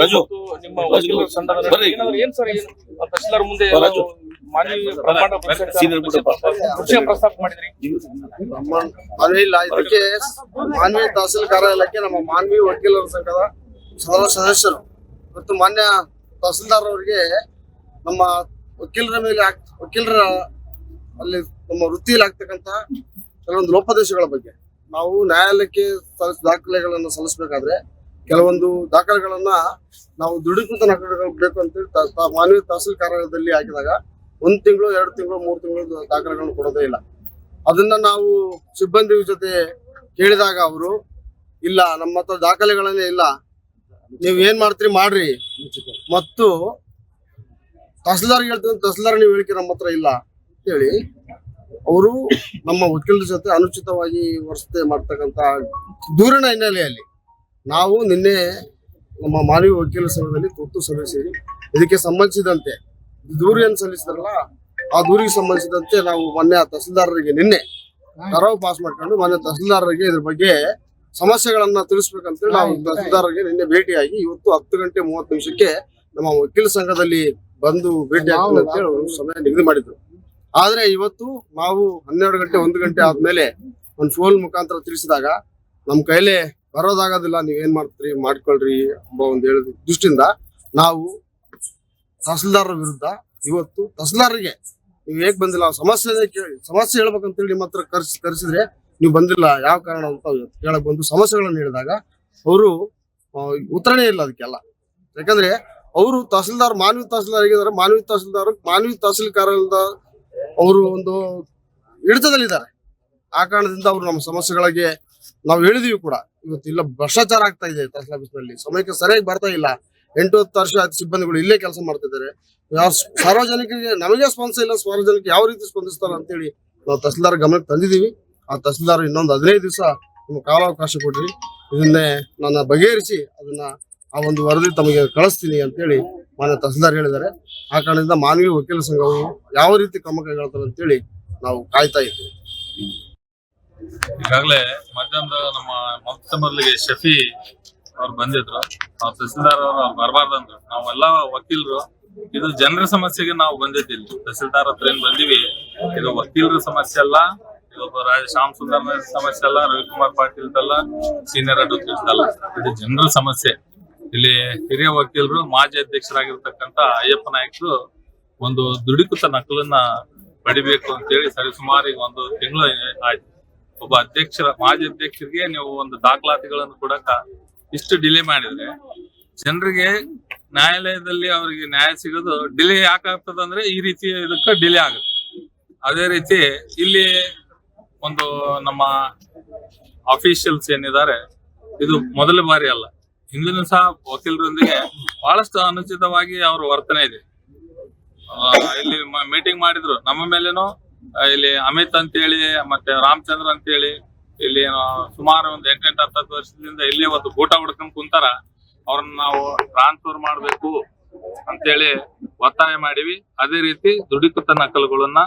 B: ನಿಮ್ಮ ವಕೀಲರ ಸಂದರ್ಭದಲ್ಲಿ ಏನ್ ಸರ್ ತಹಸೀಲ್ದಾರ್ ಮುಂದೆ ಮಾನ್ವಿ ಪ್ರಸ್ತಾಪ ಮಾಡಿದ್ರಿ?
F: ಇದಕ್ಕೆ ಮಾನ್ವಿ ತಹಸೀಲ್ ಕಾರ್ಯಾಲಯಕ್ಕೆ ನಮ್ಮ ಮಾನ್ವಿ ವಕೀಲರ ಸಂಘದ ಸದಸ್ಯರು ಮತ್ತು ಮಾನ್ಯ ತಹಸೀಲ್ದಾರ್ ಅವರಿಗೆ ನಮ್ಮ ವಕೀಲರ ಅಲ್ಲಿ ನಮ್ಮ ವೃತ್ತಿಯಲ್ಲಿ ಆಗ್ತಕ್ಕಂತ ಕೆಲವೊಂದು ಲೋಪದೋಷಗಳ ಬಗ್ಗೆ ನಾವು ನ್ಯಾಯಾಲಯಕ್ಕೆ ದಾಖಲೆಗಳನ್ನು ಸಲ್ಲಿಸಬೇಕಾದ್ರೆ ಕೆಲವೊಂದು ದಾಖಲೆಗಳನ್ನ ನಾವು ದೃಢೀಕೃತ ದಾಖಲೆಗಳು ಬೇಕು ಅಂತೇಳಿ ಮಾನ್ವಿ ತಹಸೀಲ್ ಕಾರ್ಯಾಲಯದಲ್ಲಿ ಹಾಕಿದಾಗ 1 ತಿಂಗಳು 2 ತಿಂಗಳು 3 ತಿಂಗಳು ದಾಖಲೆಗಳನ್ನು ಕೊಡೋದೇ ಇಲ್ಲ. ಅದನ್ನ ನಾವು ಸಿಬ್ಬಂದಿ ಜೊತೆ ಕೇಳಿದಾಗ ಅವರು ಇಲ್ಲ, ನಮ್ಮ ಹತ್ರ ದಾಖಲೆಗಳನ್ನೇ ಇಲ್ಲ, ನೀವ್ ಏನ್ ಮಾಡ್ತೀರಿ ಮಾಡ್ರಿ, ಮತ್ತು ತಹಸೀಲ್ದಾರ್ಗೆ ಹೇಳ್ತೀವಿ, ತಹಸೀಲ್ದಾರ್ ನೀವು ಹೇಳಿಕೆ ನಮ್ಮ ಹತ್ರ ಇಲ್ಲ ಅಂತೇಳಿ ಅವರು ನಮ್ಮ ವಕೀಲರ ಜೊತೆ ಅನುಚಿತವಾಗಿ ವರ್ತನೆ ಮಾಡ್ತಕ್ಕಂತ ದೂರಿನ ಹಿನ್ನೆಲೆಯಲ್ಲಿ ನಾವು ನಿನ್ನೆ ನಮ್ಮ ಮಾನವಿ ವಕೀಲರ ಸಂಘದಲ್ಲಿ ತುರ್ತು ಸಭೆ ಸೇರಿ ಇದಕ್ಕೆ ಸಂಬಂಧಿಸಿದಂತೆ ದೂರಿಯನ್ನು ಸಲ್ಲಿಸಿದ್ರಲ್ಲ, ಆ ದೂರಿಗೆ ಸಂಬಂಧಿಸಿದಂತೆ ನಾವು ಮೊನ್ನೆ ತಹಸೀಲ್ದಾರರಿಗೆ ನಿನ್ನೆ ಕರಾವು ಪಾಸ್ ಮಾಡ್ಕೊಂಡು ಮೊನ್ನೆ ತಹಸೀಲ್ದಾರರಿಗೆ ಇದ್ರ ಬಗ್ಗೆ ಸಮಸ್ಯೆಗಳನ್ನ ತಿಳಿಸ್ಬೇಕಂತೇಳಿ ನಾವು ತಹಸೀಲ್ದಾರರಿಗೆ ನಿನ್ನೆ ಭೇಟಿಯಾಗಿ ಇವತ್ತು 10:30 ನಮ್ಮ ವಕೀಲ ಸಂಘದಲ್ಲಿ ಬಂದು ಭೇಟಿ ಆಗ್ತೀನಿ ಅಂತೇಳಿ ಅವರು ಸಮಯ ನಿಗದಿ ಮಾಡಿದ್ರು. ಆದ್ರೆ ಇವತ್ತು ನಾವು 12 ಗಂಟೆ 1 ಗಂಟೆ ಆದ್ಮೇಲೆ ಒಂದು ಫೋನ್ ಮುಖಾಂತರ ತಿಳಿಸಿದಾಗ ನಮ್ ಕೈಲೇ ಬರೋದಾಗೋದಿಲ್ಲ, ನೀವೇನ್ ಮಾಡ್ತೀರಿ ಮಾಡ್ಕೊಳ್ರಿ ಎಂಬ ಒಂದು ಹೇಳಿದ ದೃಷ್ಟಿಯಿಂದ ನಾವು ತಹಸೀಲ್ದಾರರ ವಿರುದ್ಧ ಇವತ್ತು ತಹಸೀಲ್ದಾರರಿಗೆ ನೀವು ಹೇಗ್ ಬಂದಿಲ್ಲ ಸಮಸ್ಯೆ ಹೇಳ್ಬೇಕಂತೇಳಿ ನಿಮ್ಮ ಹತ್ರ ಕರೆಸಿದ್ರೆ ನೀವು ಬಂದಿಲ್ಲ ಯಾವ ಕಾರಣ ಅಂತ ಕೇಳಕ್ ಬಂದು ಸಮಸ್ಯೆಗಳನ್ನು ಹೇಳಿದಾಗ ಅವರು ಉತ್ತರನೇ ಇಲ್ಲ ಅದಕ್ಕೆಲ್ಲ. ಯಾಕಂದ್ರೆ ಅವರು ತಹಸೀಲ್ದಾರ್ ಮಾನವಿ ತಹಸೀಲ್ದಾರ್ ಆಗಿದ್ದಾರೆ. ಮಾನವಿ ತಹಸೀಲ್ ಕಾರ್ಯಾಲಯದ ಅವರು ಒಂದು ಹಿಡಿತದಲ್ಲಿದ್ದಾರೆ. ಆ ಕಾರಣದಿಂದ ಅವರು ನಮ್ಮ ಸಮಸ್ಯೆಗಳಿಗೆ ನಾವು ಹೇಳಿದೀವಿ ಕೂಡ. ಇವತ್ತು ಇಲ್ಲ ಭ್ರಷ್ಟಾಚಾರ ಆಗ್ತಾ ಇದೆ ತಹಸೀಲ್ ಆಫೀಸ್ ನಲ್ಲಿ, ಸಮಯಕ್ಕೆ ಸರಿಯಾಗಿ ಬರ್ತಾ ಇಲ್ಲ. 8-10 ವರ್ಷ ಆಯ್ತು ಸಿಬ್ಬಂದಿಗಳು ಇಲ್ಲೇ ಕೆಲಸ ಮಾಡ್ತಿದ್ದಾರೆ. ಸಾರ್ವಜನಿಕರಿಗೆ ನಮಗೆ ಸ್ಪಂದಿಸ ಇಲ್ಲ, ಸಾರ್ವಜನಿಕ ಯಾವ ರೀತಿ ಸ್ಪಂದಿಸ್ತಾರ ಅಂತೇಳಿ ನಾವು ತಹಸೀಲ್ದಾರ್ ಗಮನಕ್ಕೆ ತಂದಿದ್ದೀವಿ. ಆ ತಹಸೀಲ್ದಾರ್ ಇನ್ನೊಂದು 15 ದಿವಸ ನಿಮ್ಗೆ ಕಾಲಾವಕಾಶ ಕೊಡ್ರಿ, ಇದನ್ನೇ ನನ್ನ ಬಗೆಹರಿಸಿ ಅದನ್ನ ಆ ಒಂದು ವರದಿ ತಮಗೆ ಕಳಿಸ್ತೀನಿ ಅಂತೇಳಿ ಮಾನ್ಯ ತಹಸೀಲ್ದಾರ್ ಹೇಳಿದ್ದಾರೆ. ಆ ಕಾರಣದಿಂದ ಮಾನವಿ ವಕೀಲ ಸಂಘವು ಯಾವ ರೀತಿ ಕ್ರಮ ಕೈಗೊಳ್ತಾರೆ ಅಂತೇಳಿ ನಾವು ಕಾಯ್ತಾ ಇದ್ದೀವಿ.
C: ಈಗಾಗಲೇ ಮಧ್ಯಾಹ್ನದ ನಮ್ಮ ಮೊದಲಿಗೆ ಶಫಿ ಅವ್ರು ಬಂದಿದ್ರು. ಅವ್ರು ತಹಸೀಲ್ದಾರ್ ಅವರು ಬರಬಾರ್ದಂದ್ರು. ನಾವೆಲ್ಲ ವಕೀಲರು ಇದು ಜನರ ಸಮಸ್ಯೆಗೆ ನಾವು ಬಂದಿದ್ದಿಲ್ಲ. ತಹಸೀಲ್ದಾರ್ ಹತ್ರ ಏನ್ ಬಂದಿವಿ, ಇದು ವಕೀಲರ ಸಮಸ್ಯೆ ಅಲ್ಲ, ಇದು ಶ್ಯಾಮ್ ಸುಂದರ್ ಸಮಸ್ಯೆ ಅಲ್ಲ, ರವಿಕುಮಾರ್ ಪಾಟೀಲ್ ಅಲ್ಲ, ಸೀನಿಯರ್ ಅಡ್ವೊಕೇಟ್ ಅಲ್ಲ, ಇದು ಜನರ ಸಮಸ್ಯೆ. ಇಲ್ಲಿ ಹಿರಿಯ ವಕೀಲರು ಮಾಜಿ ಅಧ್ಯಕ್ಷರಾಗಿರ್ತಕ್ಕಂಥ ಅಯ್ಯಪ್ಪ ನಾಯ್ಕರು ಒಂದು ದುಡಿಕುತ ನಕಲನ್ನ ಪಡಿಬೇಕು ಅಂತೇಳಿ ಸರಿಸುಮಾರು ಈಗ 1 ತಿಂಗಳು ಆಯ್ತು. ಒಬ್ಬ ಮಾಜಿ ಅಧ್ಯಕ್ಷರಿಗೆ ನೀವು ಒಂದು ದಾಖಲಾತಿಗಳನ್ನು ಕೊಡಕ ಇಷ್ಟು ಡಿಲೇ ಮಾಡಿದ್ರೆ ಜನರಿಗೆ ನ್ಯಾಯಾಲಯದಲ್ಲಿ ಅವರಿಗೆ ನ್ಯಾಯ ಸಿಗೋದು ಡಿಲೇ ಯಾಕಾಗ್ತದ ಅಂದ್ರೆ ಈ ರೀತಿ ಇದಕ್ಕೆ ಡಿಲೇ ಆಗುತ್ತೆ. ಅದೇ ರೀತಿ ಇಲ್ಲಿ ಒಂದು ನಮ್ಮ ಅಫಿಷಿಯಲ್ಸ್ ಏನಿದ್ದಾರೆ, ಇದು ಮೊದಲ ಬಾರಿ ಅಲ್ಲ, ಹಿಂದಿನ ಸಹ ವಕೀಲರೊಂದಿಗೆ ಬಹಳಷ್ಟು ಅನುಚಿತವಾಗಿ ಅವ್ರ ವರ್ತನೆ ಇದೆ. ಇಲ್ಲಿ ಮೀಟಿಂಗ್ ಮಾಡಿದ್ರು ನಮ್ಮ ಮೇಲೇನೋ, ಇಲ್ಲಿ ಅಮಿತ್ ಅಂತೇಳಿ ಮತ್ತೆ ರಾಮಚಂದ್ರ ಅಂತೇಳಿ ಇಲ್ಲಿ ಸುಮಾರು ಒಂದು 8-10 ವರ್ಷದಿಂದ ಇಲ್ಲಿ ಒಂದು ಊಟ ಹುಡ್ಕೊಂಡ್ ಕುಂತಾರ. ಅವ್ರನ್ನ ನಾವು ಟ್ರಾನ್ಸ್ಫರ್ ಮಾಡ್ಬೇಕು ಅಂತೇಳಿ ಒತ್ತಾಯ ಮಾಡಿವಿ. ಅದೇ ರೀತಿ ದುಡಿಕುತ ನಕಲುಗಳನ್ನ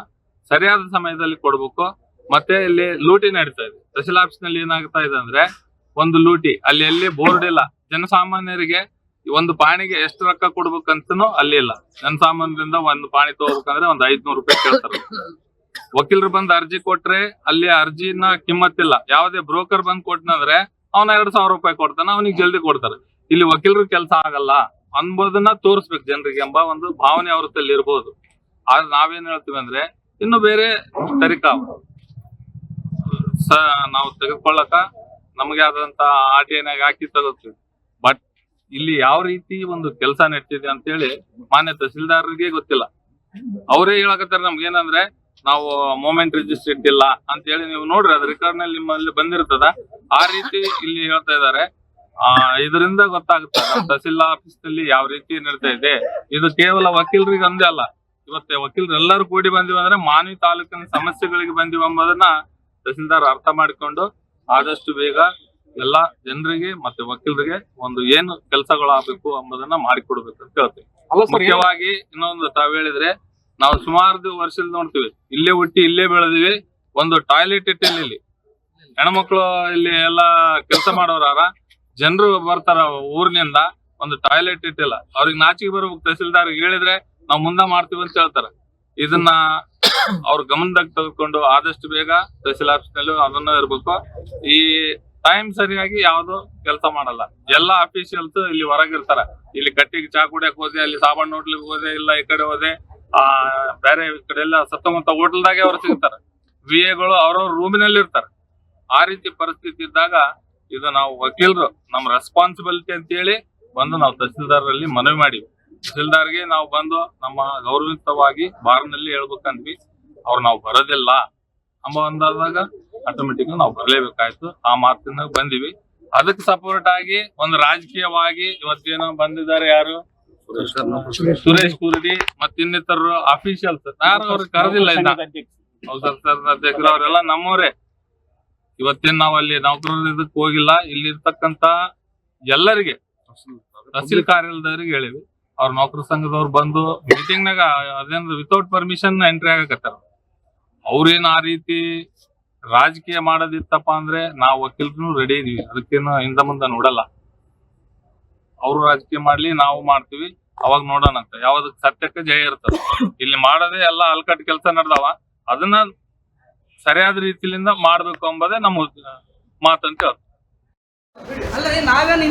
C: ಸರಿಯಾದ ಸಮಯದಲ್ಲಿ ಕೊಡ್ಬೇಕು. ಮತ್ತೆ ಇಲ್ಲಿ ಲೂಟಿ ನಡೀತಾ ಇದೆ. ತಹಸೀಲ್ ಆಫೀಸ್ ನಲ್ಲಿ ಏನಾಗ್ತಾ ಇದೆ ಅಂದ್ರೆ ಒಂದು ಲೂಟಿ, ಅಲ್ಲಿ ಎಲ್ಲಿ ಬೋರ್ಡ್ ಇಲ್ಲ. ಜನಸಾಮಾನ್ಯರಿಗೆ ಒಂದು ಪಾಣಿಗೆ ಎಷ್ಟು ರೊಕ್ಕ ಕೊಡ್ಬೇಕಂತನೂ ಅಲ್ಲಿ ಇಲ್ಲ. ಜನಸಾಮಾನ್ಯರಿಂದ ಒಂದು ಪಾಣಿ ತಗೋಬೇಕಂದ್ರೆ ಒಂದು 500 ರೂಪಾಯಿ ಕೇಳ್ತಾರೆ. ವಕೀಲರು ಬಂದ್ ಅರ್ಜಿ ಕೊಟ್ರೆ ಅಲ್ಲಿ ಅರ್ಜಿನ ಕಿಮ್ಮತ್ತಿಲ್ಲ. ಯಾವುದೇ ಬ್ರೋಕರ್ ಬಂದ್ ಕೊಟ್ಟನಂದ್ರೆ ಅವನ 2,000 ರೂಪಾಯಿ ಕೊಡ್ತಾನ, ಅವನಿಗೆ ಜಲ್ದಿ ಕೊಡ್ತಾರೆ. ಇಲ್ಲಿ ವಕೀಲರು ಕೆಲಸ ಆಗಲ್ಲ ಅನ್ಬೋದನ್ನ ತೋರಿಸ್ಬೇಕು ಜನರಿಗೆ ಎಂಬ ಒಂದು ಭಾವನೆ ಅವ್ರ ತಲ್ಲಿ ಇರ್ಬೋದು. ಆದ್ರೆ ನಾವೇನ್ ಹೇಳ್ತೀವಿ ಅಂದ್ರೆ ಇನ್ನು ಬೇರೆ ತರಿಕಾ ನಾವು ತೆಗೆದುಕೊಳ್ಳಕ ನಮಗೆ ಆದಂತ RTI ಹಾಕಿ ತಗೋತೀವಿ. ಬಟ್ ಇಲ್ಲಿ ಯಾವ ರೀತಿ ಒಂದು ಕೆಲಸ ನಡೀತಿದೆ ಅಂತೇಳಿ ಮಾನ್ಯ ತಹಸೀಲ್ದಾರ್ರಿಗೆ ಗೊತ್ತಿಲ್ಲ. ಅವರೇ ಹೇಳಕತ್ತಾರೆ ನಮ್ಗೆ ಏನಂದ್ರೆ ನಾವು ಮೂಮೆಂಟ್ ರಿಜಿಸ್ಟರ್ ಇಟ್ಟಿಲ್ಲ ಅಂತ ಹೇಳಿ. ನೀವು ನೋಡ್ರಿ ಅದು ರೆಕಾರ್ಡ್ ನಲ್ಲಿ ನಿಮ್ಮಲ್ಲಿ ಬಂದಿರ್ತದ. ಆ ರೀತಿ ಇಲ್ಲಿ ಹೇಳ್ತಾ ಇದ್ದಾರೆ. ಇದರಿಂದ ಗೊತ್ತಾಗುತ್ತೆ ನಮ್ಮ ತಹಸೀಲ್ ಆಫೀಸ್ ನಲ್ಲಿ ಯಾವ ರೀತಿ ನಡೀತಾ ಇದೆ. ಇದು ಕೇವಲ ವಕೀಲರಿಗೆ ಒಂದೇ ಅಲ್ಲ, ಇವತ್ತೆ ವಕೀಲರು ಎಲ್ಲರೂ ಕೂಡಿ ಬಂದಿವಿ ಅಂದ್ರೆ ಮಾನವಿ ತಾಲೂಕಿನ ಸಮಸ್ಯೆಗಳಿಗೆ ಬಂದಿವಿ ಎಂಬುದನ್ನ ತಹಸೀಲ್ದಾರ್ ಅರ್ಥ ಮಾಡಿಕೊಂಡು ಆದಷ್ಟು ಬೇಗ ಎಲ್ಲಾ ಜನರಿಗೆ ಮತ್ತೆ ವಕೀಲರಿಗೆ ಒಂದು ಏನು ಕೆಲಸಗಳು ಆಗ್ಬೇಕು ಎಂಬುದನ್ನ ಮಾಡಿಕೊಡ್ಬೇಕು ಅಂತ ಹೇಳ್ತೀವಿ. ಮುಖ್ಯವಾಗಿ ಇನ್ನೊಂದು ತಾವ್ ಹೇಳಿದ್ರೆ, ನಾವು ಸುಮಾರು ವರ್ಷದಲ್ಲಿ ನೋಡ್ತೀವಿ, ಇಲ್ಲೇ ಹುಟ್ಟಿ ಇಲ್ಲೇ ಬೆಳೆದಿವಿ, ಒಂದು ಟಾಯ್ಲೆಟ್ ಇಟ್ಟಿಲ್ಲ ಇಲ್ಲಿ. ಹೆಣ್ಮಕ್ಳು ಇಲ್ಲಿ ಎಲ್ಲಾ ಕೆಲಸ ಮಾಡೋರಾರ, ಜನರು ಬರ್ತಾರ ಊರಿನಿಂದ, ಒಂದು ಟಾಯ್ಲೆಟ್ ಇಟ್ಟಿಲ್ಲ. ಅವ್ರಿಗೆ ನಾಚಿಕೆ ಬರ್ಬೇಕು. ತಹಸೀಲ್ದಾರ್ ಹೇಳಿದ್ರೆ ನಾವು ಮುಂದೆ ಮಾಡ್ತೀವಿ ಅಂತ ಹೇಳ್ತಾರೆ. ಇದನ್ನ ಅವ್ರ ಗಮನದಾಗ ತೆಗೆದುಕೊಂಡು ಆದಷ್ಟು ಬೇಗ ತಹಸೀಲ್ ಆಫೀಸ್ ನಲ್ಲಿ ಅದನ್ನ ಇರ್ಬೇಕು. ಈ ಟೈಮ್ ಸರಿಯಾಗಿ ಯಾವ್ದು ಕೆಲಸ ಮಾಡಲ್ಲ. ಎಲ್ಲಾ ಅಫಿಷಿಯಲ್ಸ್ ಇಲ್ಲಿ ಹೊರಗಿರ್ತಾರ. ಇಲ್ಲಿ ಕಟ್ಟಿಗೆ ಚಾ ಕುಡಿಯಕ್ ಹೋದೆ, ಅಲ್ಲಿ ಸಾಬಣ್ಣ ಹೋಟ್ಲಿಗೆ ಹೋದೆ, ಇಲ್ಲ ಈ ಕಡೆ ಹೋದೆ, ಬೇರೆ ಕಡೆ ಎಲ್ಲ ಸುತ್ತಮುತ್ತ ಹೋಟೆಲ್ದಾಗೆ ಅವ್ರು ಸಿಗ್ತಾರ. VAಗಳು ಅವ್ರವ್ರ ರೂಮಿನಲ್ಲಿ ಇರ್ತಾರ. ಆ ರೀತಿ ಪರಿಸ್ಥಿತಿ ಇದ್ದಾಗ ಇದು ನಾವು ವಕೀಲರು ನಮ್ಮ ರೆಸ್ಪಾನ್ಸಿಬಿಲಿಟಿ ಅಂತ ಹೇಳಿ ಬಂದು ನಾವು ತಹಸೀಲ್ದಾರಲ್ಲಿ ಮನವಿ ಮಾಡಿವಿ. ತಹಸೀಲ್ದಾರ್ಗೆ ನಾವು ಬಂದು ನಮ್ಮ ಗೌರವಿತವಾಗಿ ಬಾರ್ನಲ್ಲಿ ಹೇಳ್ಬೇಕಂದ್ವಿ. ಅವ್ರು ನಾವು ಬರೋದಿಲ್ಲ ಅಂಬ ಒಂದಾದಾಗ ಆಟೋಮೆಟಿಕ್ ನಾವು ಬರಲೇಬೇಕಾಯ್ತು. ಆ ಮಾತಿನ ಬಂದಿವಿ. ಅದಕ್ಕೆ ಸಪೋರ್ಟ್ ಆಗಿ ಒಂದು ರಾಜಕೀಯವಾಗಿ ಇವತ್ತೇನೋ ಬಂದಿದ್ದಾರೆ ಯಾರು, ಸುರೇಶ್ ಕುರ್ಡಿ ಮತ್ತೆ ಇನ್ನಿತರರು ಅಫಿಷಿಯಲ್ಸ್ ಯಾರು ಅವ್ರಿಗೆ ಕರೆದಿಲ್ಲ. ಇನ್ನ ಅಧ್ಯಕ್ಷರು ಅವರೆಲ್ಲ ನಮ್ಮವರೇ. ಇವತ್ತೇನ್ ನಾವ್ ಅಲ್ಲಿ ನೌಕರರ ಇದಕ್ಕೆ ಹೋಗಿಲ್ಲ. ಇಲ್ಲಿ ಇರ್ತಕ್ಕಂತ ಎಲ್ಲರಿಗೆ ತಹಸೀಲ್ ಕಾರ್ಯಾಲಯದವ್ರಿಗೆ ಹೇಳಿವಿ. ಅವ್ರ ನೌಕರ ಸಂಘದವ್ರು ಬಂದು ಮೀಟಿಂಗ್ ನಾಗ ಅದೇನು ವಿತೌಟ್ ಪರ್ಮಿಷನ್ ಎಂಟ್ರಿ ಆಗಕತ್ತಾರ. ಅವ್ರೇನ್ ಆ ರೀತಿ ರಾಜಕೀಯ ಮಾಡೋದಿತ್ತಪ್ಪ ಅಂದ್ರೆ ನಾವು ವಕೀಲರು ರೆಡಿ ಇದೀವಿ. ಅದಕ್ಕೇನು ಹಿಂದ ಮುಂದೆ ನೋಡಲ್ಲ. ಅವ್ರು ರಾಜಕೀಯ ಮಾಡ್ಲಿ, ನಾವು ಮಾಡ್ತೀವಿ, ಅವಾಗ ನೋಡೋಣ ಅಂತ. ಯಾವ್ದಕ್ ಸತ್ಯಕ್ಕೆ ಜಯ ಇರ್ತದ. ಇಲ್ಲಿ ಮಾಡೋದೇ ಎಲ್ಲ ಅಲ್ಕಟ್ ಕೆಲಸ ನಡೆದವ. ಅದನ್ನ ಸರಿಯಾದ ರೀತಿಯಿಂದ ಮಾಡ್ಬೇಕು ಎಂಬುದೇ ನಮ್ಮ ಮಾತಂತ ಹೇಳ್ತೀವಿ.
G: ಅಲ್ಲ ನಾವೇನು